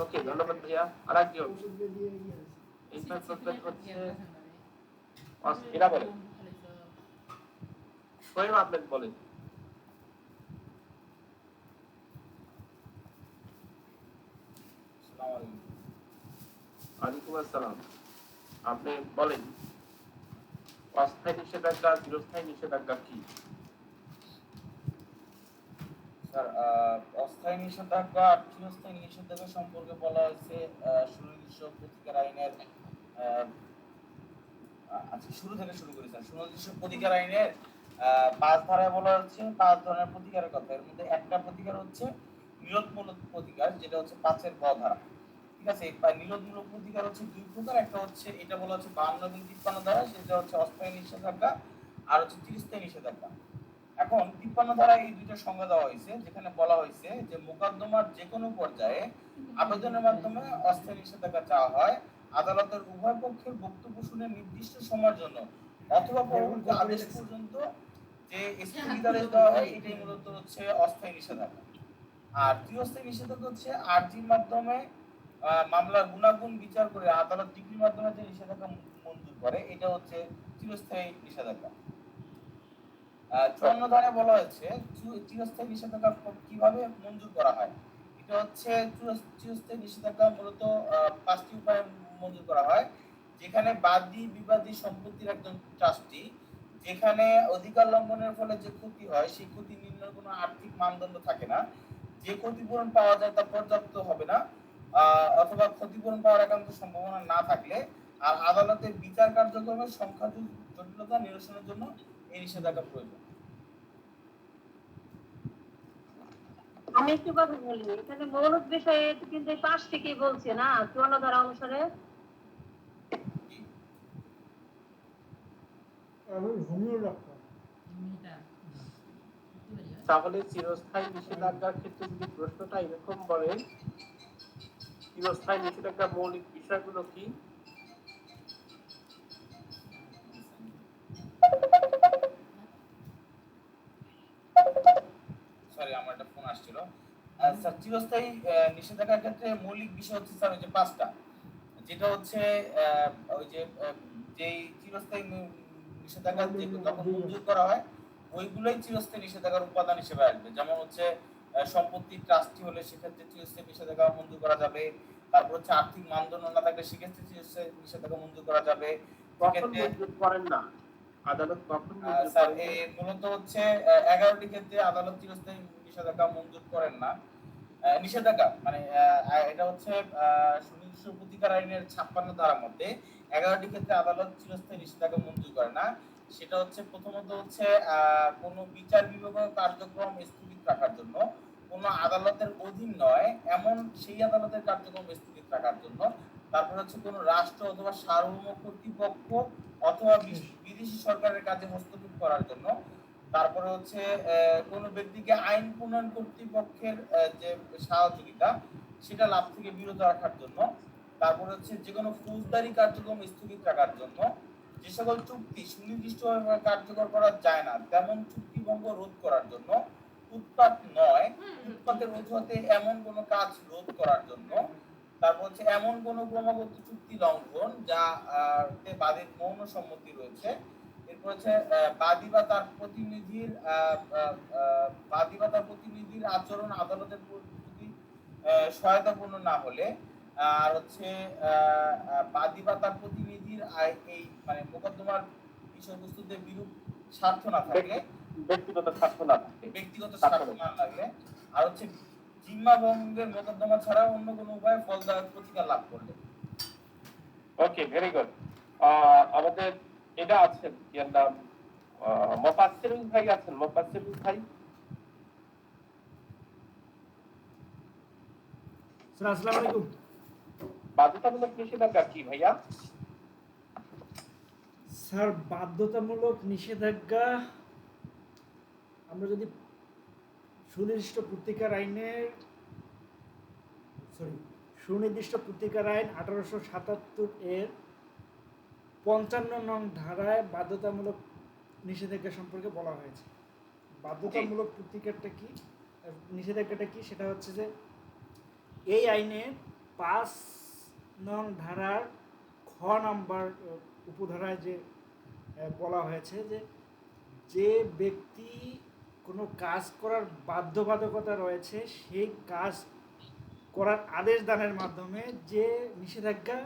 ওকে, ধন্যবাদ ভাইয়া। আরেকজন এইবার প্রশ্ন হচ্ছে এরা বলেন, সোহেব আহমেদ বলেন। ওয়ালাইকুম আসসালাম। আপনি বলেন অস্থায়ী নিষেধাজ্ঞা চিরস্থায়ী নিষেধাজ্ঞা কি? স্যার, অস্থায়ী নিষেধাজ্ঞা আর চিরস্থায়ী নিষেধাজ্ঞা সম্পর্কে বলা হয়েছে সুনির্দিষ্ট প্রতিকার আইনের আচ্ছা শুরু থেকে শুরু করি স্যার। সুনির্দিষ্ট প্রতিকার আইনের 5 ধারায় বলা হচ্ছে 5 ধরনের প্রতিকারের কথা। এর মধ্যে একটা প্রতিকার হচ্ছে নিরোধমূলক প্রতিকার, যেটা হচ্ছে 5-এর গ ধারা। ঠিক আছে, এই নিরোধমূলক প্রতিকার হচ্ছে দুই প্রকার। একটা হচ্ছে এটা বলা হচ্ছে 52 এবং 53 ধারা, সেটা হচ্ছে অস্থায়ী নিষেধাজ্ঞা, আর হচ্ছে চিরস্থায়ী নিষেধাজ্ঞা। এখন 53 ধারায় এই দুইটা সংজ্ঞা দেওয়া হয়েছে, যেখানে বলা হয়েছে যে মোকদ্দমার যে কোনো পর্যায়ে আবেদনের মাধ্যমে অস্থায়ী নিষেধাজ্ঞা চাওয়া হয় আদালতের উভয় পক্ষের বক্তব্য শুনে নির্দিষ্ট সময়ের জন্য অথবা পরবর্তী আদেশ পর্যন্ত যে স্থগিতাদেশ দেওয়া হয়, এটাই মূলত হচ্ছে অস্থায়ী নিষেধাজ্ঞা। আর চিরস্থায়ী নিষেধাজ্ঞা হচ্ছে আর্জির মাধ্যমে মামলার গুণাগুণ বিচার করে আদালত ডিগ্রির মাধ্যমে যে নিষেধাজ্ঞা মঞ্জুর করে, এটা হচ্ছে চিরস্থায়ী নিষেধাজ্ঞা। 54 ধারায় বলা হয়েছে চিরস্থায়ী নিষেধাজ্ঞা কিভাবে মঞ্জুর করা হয়। এটা হচ্ছে চিরস্থায়ী নিষেধাজ্ঞা মূলত 5টি উপায়ে মঞ্জুর করা হয়। যেখানে বাদী বিবাদী সম্পত্তির একজন ট্রাস্টি, যেখানে অধিকার লঙ্ঘনের ফলে যে ক্ষতি হয় সেই ক্ষতি নির্ণয়ের কোনো আর্থিক মানদণ্ড থাকে না, যে ক্ষতিপূরণ পাওয়া যায় তা পর্যাপ্ত হবে না, অথবা ক্ষতিপূরণ পাওয়ার একান্ত সম্ভাবনা না থাকলে, আর আদালতের বিচার কার্যক্রমের সংখ্যা জটিলতা নিরসনের জন্য এই নিষেধাজ্ঞা প্রয়োজন। আমি একটু কথা বলি, এখানে মৌলিক বিষয়ে কিন্তু এই 5 থেকেই বলছে না 54 ধারা অনুসারে। তাহলে চিরস্থায়ী নিষেধাজ্ঞার ক্ষেত্রে যদি প্রশ্নটা এরকম বলেন, চিরস্থায়ী নিষেধাজ্ঞার মৌলিক বিষয়গুলো কি? সরি, আমার একটা ফোন আসছিল। স্যার, চিরস্থায়ী নিষেধাজ্ঞার ক্ষেত্রে মৌলিক বিষয় হচ্ছে স্যার ওই যে 5টা, যেটা হচ্ছে ওই যে যেই চিরস্থায়ী নিষেধাজ্ঞা যখন মঞ্জুর করা হয় ওইগুলোই চিরস্থায়ী নিষেধাজ্ঞার উপাদান হিসেবে আসবে। যেমন হচ্ছে সম্পত্তি ট্রাস্টি হলে সেক্ষেত্রে চিরস্থায়ী নিষেধাজ্ঞা মঞ্জুর করা যাবে। তারপর হচ্ছে আর্থিক মানদণ্ড না থাকলে সেক্ষেত্রে চিরস্থায়ী নিষেধাজ্ঞা মঞ্জুর করা যাবে। কখন মঞ্জুর করেন না আদালত? কখন মঞ্জুর স্যার, করেন? মূলত হচ্ছে 11টি ক্ষেত্রে আদালত চিরস্থায়ী নিষেধাজ্ঞা মঞ্জুর করেন না। নিষেধাজ্ঞা মানে এটা হচ্ছে সুনির্দিষ্ট প্রতিকার আইনের 56 ধারার মধ্যে 11টি ক্ষেত্রে আদালত চিরস্থায়ী নিষেধাজ্ঞা মঞ্জুর করে না। সেটা হচ্ছে প্রথমত হচ্ছে কোন বিচার বিভাগীয় কার্যক্রম স্থগিত রাখার জন্য, কোন আদালতের অধীন নয় এমন সেই আদালতের কার্যক্রম স্থগিত রাখার জন্য, তারপর হচ্ছে কোন রাষ্ট্র অথবা সার্বভৌম কর্তৃপক্ষ অথবা বিদেশি সরকারের কাজে হস্তক্ষেপ করার জন্য, তারপরে হচ্ছে কোন ব্যক্তিকে আইন প্রণয়ন কর্তৃপক্ষের যে সহযোগিতা সেটা লাভ থেকে বিরত রাখার জন্য, তারপর হচ্ছে যে কোনো ফৌজদারি কার্যক্রম স্থগিত রাখার জন্য, যে সকল চুক্তি সুনির্দিষ্টভাবে কার্যকর করা যায় না তেমন চুক্তি ভঙ্গ রোধ করার জন্য, উৎপাত নয় উৎপাতের অজুহাতে এমন কোন কাজ রোধ করার জন্য, তারপর হচ্ছে এমন কোন ক্রমাগত চুক্তি লঙ্ঘন যা বাদীর মৌন সম্মতি রয়েছে। এরপর হচ্ছে বাদী বা তার প্রতিনিধির আচরণ আদালতের প্রতি সহায়তাপূর্ণ না হলে, আর হচ্ছে বাদী বা তার প্রতিনিধির এই মানে মোকদ্দমার বিষয়বস্তুতে বিরূপ স্বার্থ না থাকলে, ব্যক্তিগত স্বার্থ না থাকে, ব্যক্তিগত স্বার্থ না লাগলে, আর হচ্ছে জিম্মা ভঙ্গের মোকদ্দমা ছাড়া অন্য কোনো উপায়ে ফলদায়ক প্রতিকার লাভ করলে। ওকে, ভেরি গুড। আমাদের এটা আছেন এর নাম মোফাজ্জেল ভাই আছেন, মোফাজ্জেল ভাই। স্যার আসসালামু আলাইকুম। বাধ্যতামূলক নিষেধাজ্ঞা কি ভাইয়া? স্যার বাধ্যতামূলক নিষেধাজ্ঞা আমরা যদি সুনির্দিষ্ট প্রতিকার আইনের সুনির্দিষ্ট প্রতিকার আইন 1877 এর 55 নং ধারায় বাধ্যতামূলক নিষেধাজ্ঞা সম্পর্কে বলা হয়েছে। বাধ্যতামূলক প্রতিকারটা কি, নিষেধাজ্ঞাটা কি, সেটা হচ্ছে যে এই আইনে 5 নং ধারার খ নাম্বার উপধারায় যে বলা হয়েছে যে যে ব্যক্তি কোনো কাজ করার বাধ্যবাধকতা রয়েছে সেই কাজ করার আদেশ দানের মাধ্যমে যে নিষেধাজ্ঞা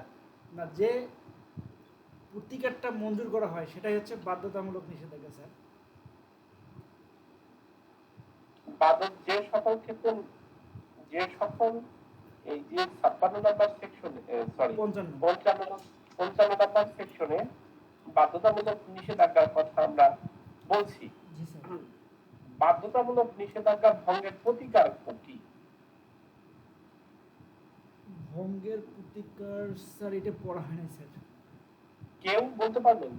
না যে প্রতিকারটা মঞ্জুর করা হয় সেটাই হচ্ছে বাধ্যতামূলক নিষেধাজ্ঞা স্যার। যে সকল ক্ষেত্রে যে সকল এই যে 56 নম্বর সেকশনে সরি 55 নম্বর সেকশনে বাধ্যতামূলক নিষেধাজ্ঞার কথা আমরা বলছি, জি স্যার। বাধ্যতামূলক নিষেধাজ্ঞা ভঙ্গের প্রতিকার কি? ভঙ্গের প্রতিকার স্যার এটা পড়া হয় না স্যার। কেউ বলতে পারবেন?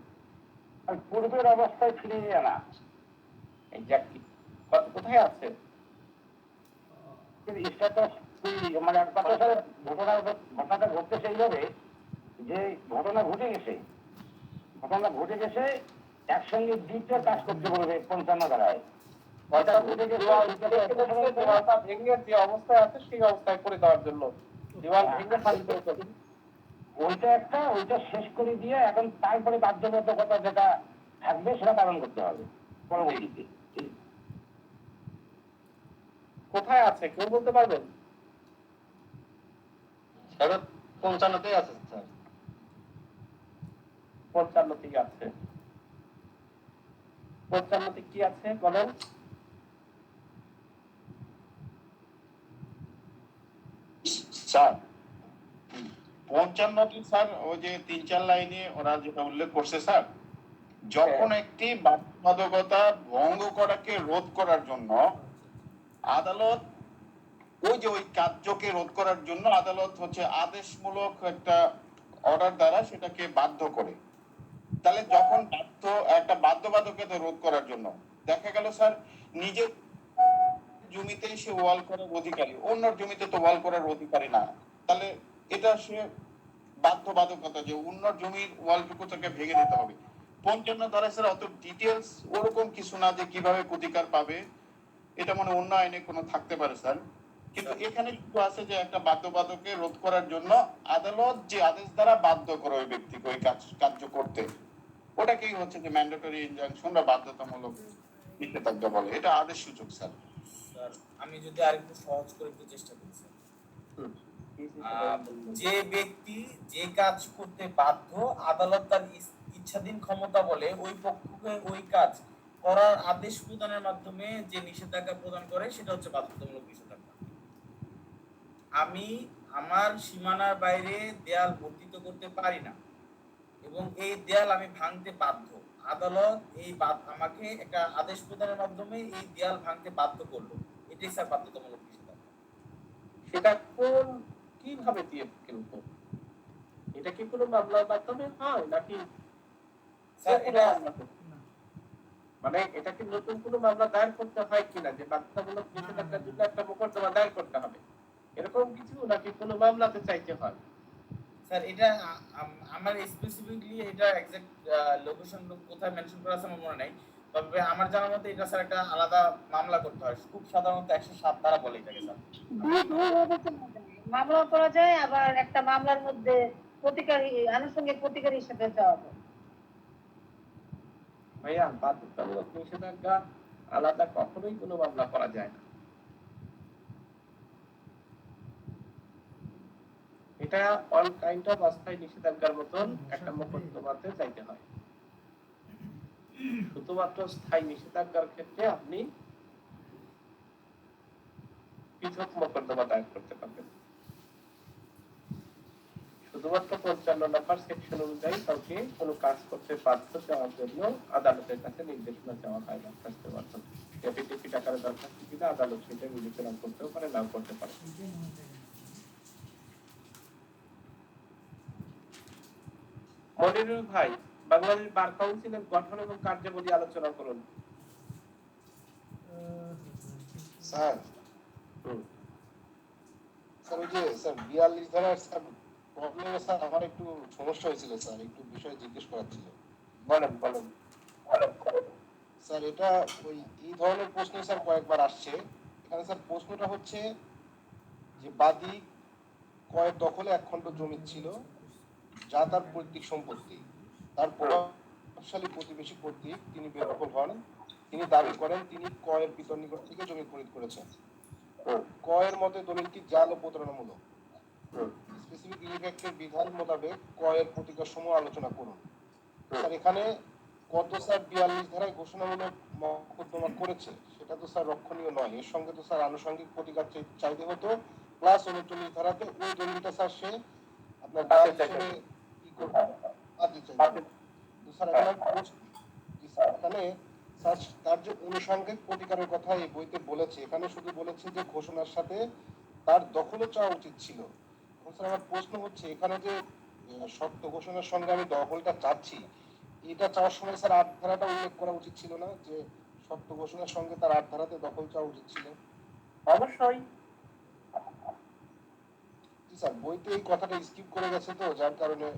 আর পূর্বের অবস্থায় ফিরিয়ে আনা, এক্স্যাক্টলি কোথায় আছে? কিন্তু স্ট্যাটাস মানে ঘটনাটা ঘটতেছে এইভাবে যে ঘটনা ঘটে গেছে একসঙ্গে দুইটা কাজ করতে বলবে 55 ধারায়। ভেঙে যে অবস্থায় আছে সেই অবস্থায় করে দেওয়ার জন্য দেওয়াল ভেঙে খালি করে দেবে। ওইটা শেষ করে দিয়ে এখন তারপরে বাধ্যবাধকতা যেটা থাকবে সেটা পালন করতে হবে পরবর্তীতে। কোথায় আছে কেউ বলতে পারবেন? 55-তেই আছে স্যার। 55 আছে। 55 কি আছে বলেন? স্যার 55টি স্যার ওই যে 3-4 লাইনে ওরা যেটা উল্লেখ করছে স্যার, যখন একটি বাধ্যবাধকতা ভঙ্গ করাকে রোধ করার জন্য আদালত ওই কার্যকে রোধ করার জন্য আদালত হচ্ছে আদেশমূলক একটা অর্ডার দ্বারা সেটাকে বাধ্য করে। তাহলে যখন একটা বাধ্যবাধকতা রোধ করার জন্য দেখা গেল স্যার নিজের জমিতে সে ওয়াল করার অধিকারী, অন্যর জমিতে তো ওয়াল করার অধিকারী না, তাহলে এটা সে বাধ্যবাধকতা যে অন্যর জমির ওয়ালটুকু তাকে ভেঙে দিতে হবে। 55 ধারা স্যার অত ডিটেলস ওরকম কিছু না যে কিভাবে প্রতিকার পাবে, এটা মানে অন্য আইনে কোনো থাকতে পারে স্যার, কিন্তু এখানে একটু আছে যে একটা বাধ্যবাধককে রোধ করার জন্য আদালত যে আদেশ দ্বারা বাধ্য করে ওই ব্যক্তিকে ওই কার্য করতে, ওটাকেই হচ্ছে যে ম্যান্ডেটরি ইনজাংশন বা বাধ্যতামূলক নিষেধাজ্ঞা বলে। এটা আদেশ সূচক স্যার। স্যার আমি যদি আরেকটু সহজ করে একটু চেষ্টা করি স্যার। যে ব্যক্তি যে কাজ করতে বাধ্য আদালত তার ইচ্ছাধীন ক্ষমতা বলে ওই পক্ষকে ওই কাজ করার আদেশ প্রদানের মাধ্যমে যে নিষেধাজ্ঞা প্রদান করে সেটা হচ্ছে বাধ্যতামূলক নিষেধাজ্ঞা। আমি আমার সীমানার বাইরে দেয়াল বর্ধিত করতে পারি না এবং এই দেয়াল আমি ভাঙতে বাধ্য, আদালত আমাকে একটা আদেশ প্রদানের মাধ্যমে এই দেয়াল ভাঙতে বাধ্য করলো, এটাই স্যার বাধ্যতামূলক নিষেধাজ্ঞা। সেটা কোন কিভাবে দিয়ে কিন্তু এটা কি কোনো মামলার মাধ্যমে হয় নাকি স্যার এটা মানে এটা কি নতুন কোনো মামলা দায়ের করতে হয় কিনা যে বাধ্যতামূলক নিষেধাজ্ঞার জন্য একটা মোকদ্দমা দায়ের করতে হবে এরকম কিছু নাকি কোনো মামলাতে চাইতে হয়? স্যার এটা আমার স্পেসিফিকলি এটা এক্সাক্ট লোকেশন কোথায় মেনশন করা আছে আমার মনে নাই, তবে আমার জানার মতে এটা স্যার একটা আলাদা মামলা করতে হয়, খুব সাধারণত 107 ধারা বলে এটাকে স্যার। মামলা করা যায়, আবার একটা মামলার মধ্যে প্রতিকারী আনুষঙ্গিক প্রতিকার হিসেবে যাওয়া যায়। ভাইয়া বাধ্যতামূলক নিষেধাজ্ঞা আলাদা কখনোই কোনো মামলা করা যায় না। এটা অল কাইন্ড অফ অস্থায়ী নিষেধাজ্ঞার মতন একটা মোকদ্দমাতে চাইতে হয়। শুধুমাত্র স্থায়ী নিষেধাজ্ঞার ক্ষেত্রে আপনি পৃথক মোকদ্দমা দায়ের করতে পারবেন। শুধুমাত্র 55 নম্বর সেকশন অনুযায়ী কাউকে কোনো কাজ করতে বাধ্য দেওয়ার জন্য আদালতের কাছে নির্দেশনা চাওয়া হয় দরখাস্তের মাধ্যমে। এপিটিপি টাকার দরখাস্ত দিলে আদালত সেটা বিবেচনা করতেও পারে, নাও করতে পারে। মনিরুল ভাই, বাংলাদেশ বার কাউন্সিলের গঠন এবং কার্যাবলী আলোচনা করুন। স্যার স্যার ওই যে স্যার 42 ধারার স্যার প্রবলেমে স্যার আমার একটু সমস্যা হয়েছিল স্যার, একটু বিষয় জিজ্ঞেস করার ছিল। বলেন বলেন। স্যার এটা ওই এই ধরনের প্রশ্ন স্যার কয়েকবার আসছে। এখানে স্যার প্রশ্নটা হচ্ছে যে বাদী কয়েক দখলে এক খণ্ড জমি ছিল যা তার পৈতৃক সম্পত্তি, তার প্রভাবশালী প্রতিবেশী কর্তৃক তিনি বেদখল হন। তিনি দাবি করেন তিনি কয়ের পিতার নিকট থেকে জমি খরিদ করেছেন। কয়ের মতে দলিলটি জাল ও প্রতারণামূলক। স্পেসিফিক রিলিফ অ্যাক্টের বিধান মোতাবেক কয়ের প্রতিকার সমূহ আলোচনা করুন। স্যার এখানে কত স্যার 42 ধারায় ঘোষণামূলক মকদ্দমা করেছে সেটা তো স্যার রক্ষণীয় নয়, এর সঙ্গে তো স্যার আনুষঙ্গিক প্রতিকার চাইতে হতো। প্লাস 39 ধারাতে ওই দলিলটা স্যার সে আপনার দাঁত হিসেবে কি করবে, বাতিল চাইবে। তো স্যার এখানে স্যার তার যে আনুষঙ্গিক প্রতিকারের কথা এই বইতে বলেছে, এখানে শুধু বলেছে যে ঘোষণার সাথে তার দখলও চাওয়া উচিত ছিল। এখন স্যার আমার প্রশ্ন হচ্ছে এখানে যে শর্ত ঘোষণার সঙ্গে আমি দখলটা চাচ্ছি, এটা চাওয়ার সময় স্যার 8 ধারাটা উল্লেখ করা উচিত ছিল না, যে শর্ত ঘোষণার সঙ্গে তার 8 ধারাতে দখল চাওয়া উচিত ছিল? অবশ্যই। জি স্যার, বইতে এই কথাটা স্কিপ করে গেছে, তো যার কারণে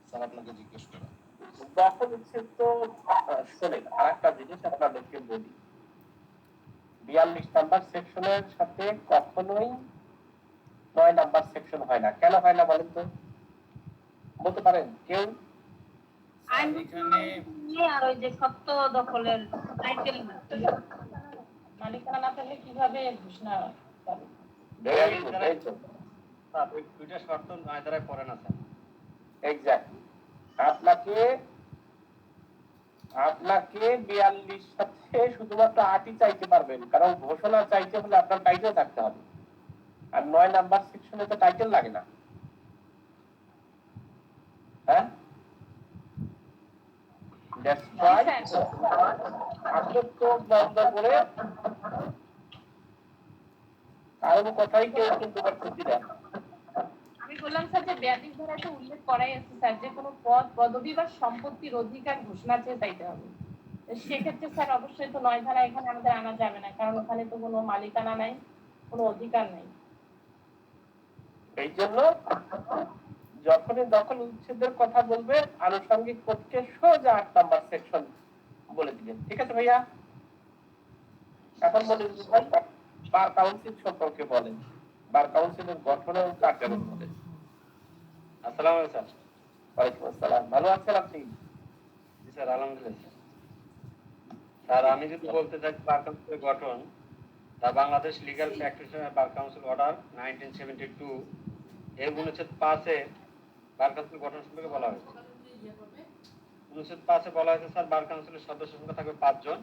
স্যার আপনাকে জিজ্ঞেস করা। দখল উচ্ছেদ তো শোনেন, আরেকটা জিনিস আপনাদেরকে বলি, 42 নাম্বার সেকশনের সাথে কখনোই 9 নাম্বার সেকশন হয় না। কেন হয় না বলেন তো, বলতে পারেন কেউ? আইন এখানে আর ওই যে সত্য দখলের টাইটেল মালিকানা না থাকলে কিভাবে ঘোষণা করে? দুইটা শর্ত 9 ধারায় পড়ে না স্যার। এক্স্যাক্টলি। আপনাকে 42 সাথে শুধুমাত্র 8ই চাইতে পারবেন, কারণ ঘোষণা চাইতে হলে আপনার টাইটেল থাকতে হবে, আর 9 নাম্বার সেকশনে তো টাইটেল লাগে না। হ্যাঁ, দ্যাটস ওয়াই চোখ বন্ধ করে কারণ কথাই কেউ কিন্তু করতে দেয়। আমি বললাম স্যার যে 42 ধারাতে উল্লেখ করাই আছে স্যার যে কোনো পদ পদবি বা সম্পত্তির অধিকার ঘোষণা চেয়ে চাইতে হবে। সেক্ষেত্রে স্যার অবশ্যই তো 9 ধারা এখানে আমাদের আনা যাবে না, কারণ ওখানে তো কোনো মালিকানা নাই, কোনো অধিকার নাই। এই জন্য যখনই দখল উচ্ছেদের কথা বলবে আনুষঙ্গিক পক্ষে সোজা 8 নাম্বার সেকশন বলে দিবেন। ঠিক আছে ভাইয়া? এখন বলে বার কাউন্সিল সম্পর্কে বলেন, বার কাউন্সিলের গঠন এবং কার্যাবলী বলেন। আসসালামু আলাইকুম স্যার। ওয়ালাইকুম আসসালাম। ভালো আছেন আপনি? জি স্যার, আলহামদুলিল্লাহ। স্যার আমি যদি বলতে চাই বার কাউন্সিলের গঠন, তা Bangladesh legal practitioner bar council order 1972 এর অনুচ্ছেদ 5-এ বার কাউন্সিল গঠন সম্পর্কে বলা হয়েছে। অনুচ্ছেদ 5-এ বলা হয়েছে স্যার বার কাউন্সিলের সদস্য সংখ্যা থাকবে 5 জন।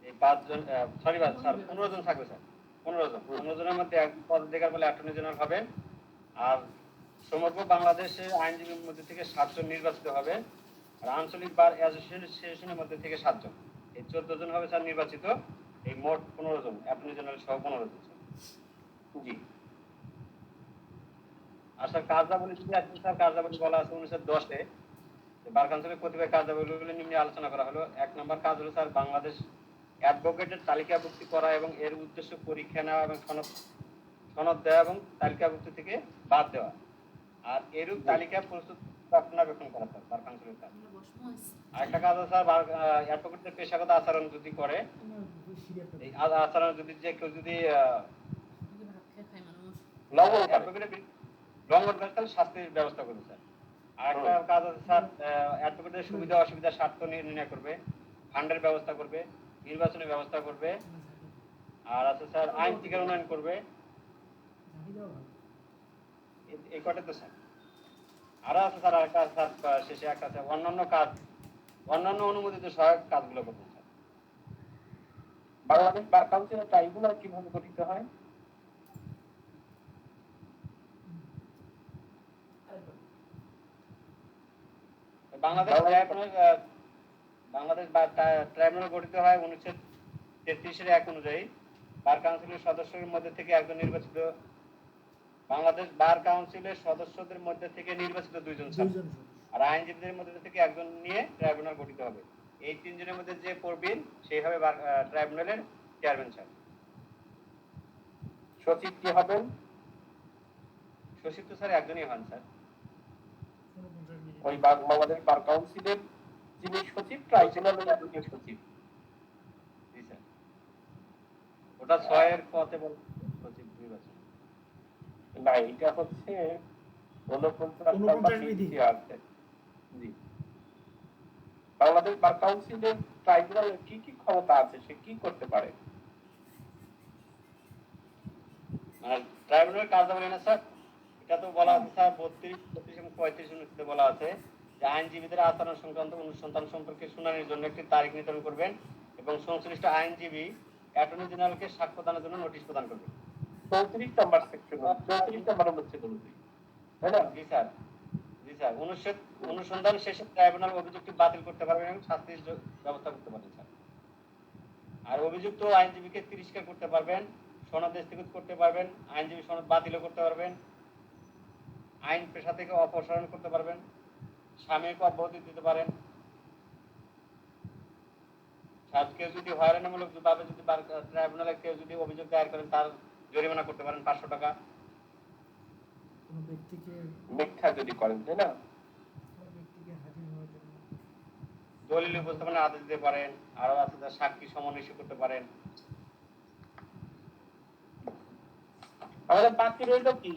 এই 5 জন স্যার 15 জন থাকবে স্যার, 15 জনের মধ্যে এক পদাধিকার বলে অ্যাটর্নি জেনারেল হবে। আর সমগ্র বাংলাদেশে আইনজীবীর মধ্যে থেকে 7 জন নির্বাচিত হবে, আর আঞ্চলিক বার অ্যাসোসিয়েশনের মধ্যে থেকে 7 জন। এই 14 জন হবে স্যার নির্বাচিত। এই মোট 15 জন, অ্যাটর্নি জেনারেল সহ 15 জন স্যার। জি। আর স্যার কার্যাবলী যদি আছে স্যার, কার্যাবলী বলা আছে 1910-এ বার কাউন্সিলের কতিপয় কার্যাবলীগুলো নিম্নে আলোচনা করা হলো। 1 নম্বর কাজ হলো স্যার বাংলাদেশ অ্যাডভোকেটের তালিকাভুক্তি করা এবং এর উদ্দেশ্য পরীক্ষা নেওয়া এবং সনদ দেওয়া এবং তালিকাভুক্তি থেকে বাদ দেওয়া। আর এরূপ তালিকা প্রস্তুত রক্ষণাবেক্ষণ করা স্যার বার কাউন্সিলের কাজ। আরেকটা কাজ আছে স্যার অ্যাডভোকেটের পেশাগত আচরণ যদি করে, এই আচরণ যদি যে কেউ যদি লঙ্ঘন করে তাহলে শাস্তির ব্যবস্থা করবে স্যার। আরেকটা কাজ আছে স্যার অ্যাডভোকেটের সুবিধা অসুবিধা স্বার্থ নির্ণয় করবে, ফান্ডের ব্যবস্থা করবে, নির্বাচনের ব্যবস্থা করবে। আর আছে স্যার আইন টিকার উন্নয়ন করবে। এই কটা তো স্যার। আরো আছে স্যার আরেকটা স্যার শেষে একটা আছে অন্যান্য কাজ, অন্যান্য অনুমোদিত সহায়ক কাজগুলো করবে স্যার। বাংলাদেশ বার কাউন্সিলের ট্রাইব্যুনাল কিভাবে গঠিত হয়? বাংলাদেশ ট্রাইব্যুনাল গঠিত হয় 1933-এর 1 অনুযায়ী। বার কাউন্সিলের সদস্যদের মধ্যে থেকে একজন নির্বাচিত, বাংলাদেশ বার কাউন্সিলের সদস্যদের মধ্যে থেকে নির্বাচিত 2 জন স্যার। আর আইনজীবীদের মধ্যে থেকে একজন নিয়ে ট্রাইব্যুনাল গঠিত হবে। এই তিনজনের মধ্যে যে পড়বেন সেই হবে ট্রাইব্যুনালের চেয়ারম্যান স্যার। সচিব কি হবেন? সচিব তো স্যার একজনই হন স্যার। ওই বাংলাদেশ বার কাউন্সিলের যিনি সচিব, ট্রাইব্যুনালের একজন সচিব। জি স্যার, ওটা 6 পদে সচিব নির্বাচন। না, এটা হচ্ছে 49 49 বিধি। আছে। জি, বাংলাদেশ বার কাউন্সিলের ট্রাইব্যুনালের কি কি ক্ষমতা আছে, সে কি করতে পারে? মানে ট্রাইব্যুনালের কার্যাবলী না স্যার, এটা তো বলা আছে স্যার 32, 33 এবং 35 অনুচ্ছেদে বলা আছে যে আইনজীবীদের আচরণ সংক্রান্ত অনুসন্ধান সম্পর্কে শুনানির জন্য একটি তারিখ নির্ধারণ করবেন এবং সংশ্লিষ্ট আইনজীবী অ্যাটর্নি জেনারেলকে সাক্ষ্য দানের জন্য নোটিশ প্রদান করবেন। 34 নম্বর সেকশন, 34 নম্বর অনুচ্ছেদ অনুযায়ী, তাই না? জি স্যার, জি স্যার। অনুসন্ধান শেষে ট্রাইব্যুনাল অভিযোগটি বাতিল করতে পারবেন এবং শাস্তির ব্যবস্থা করতে পারবেন স্যার। আর অভিযুক্ত আইনজীবীকে তিরস্কার করতে পারবেন, সনদ স্থগিত করতে পারবেন, আইনজীবী সনদ বাতিলও করতে পারবেন, আইন পেশা থেকে অপসারণ করতে পারবেন, স্বামীকে অব্যাহতি দিতে পারেন। কেউ যদি হয়রানিমূলক ভাবে যদি ট্রাইব্যুনালে কেউ যদি অভিযোগ দায়ের করেন তার জরিমানা করতে পারেন 500 টাকা। কোনো ব্যক্তিকে মিথ্যা যদি করেন, তাই না? হাজির হওয়ার জন্য দলিল উপস্থাপনের আদেশ দিতে পারেন, আরো আছে সাক্ষী সমন ইস্যু করতে পারেন। আমাদের বাকি রইল কি?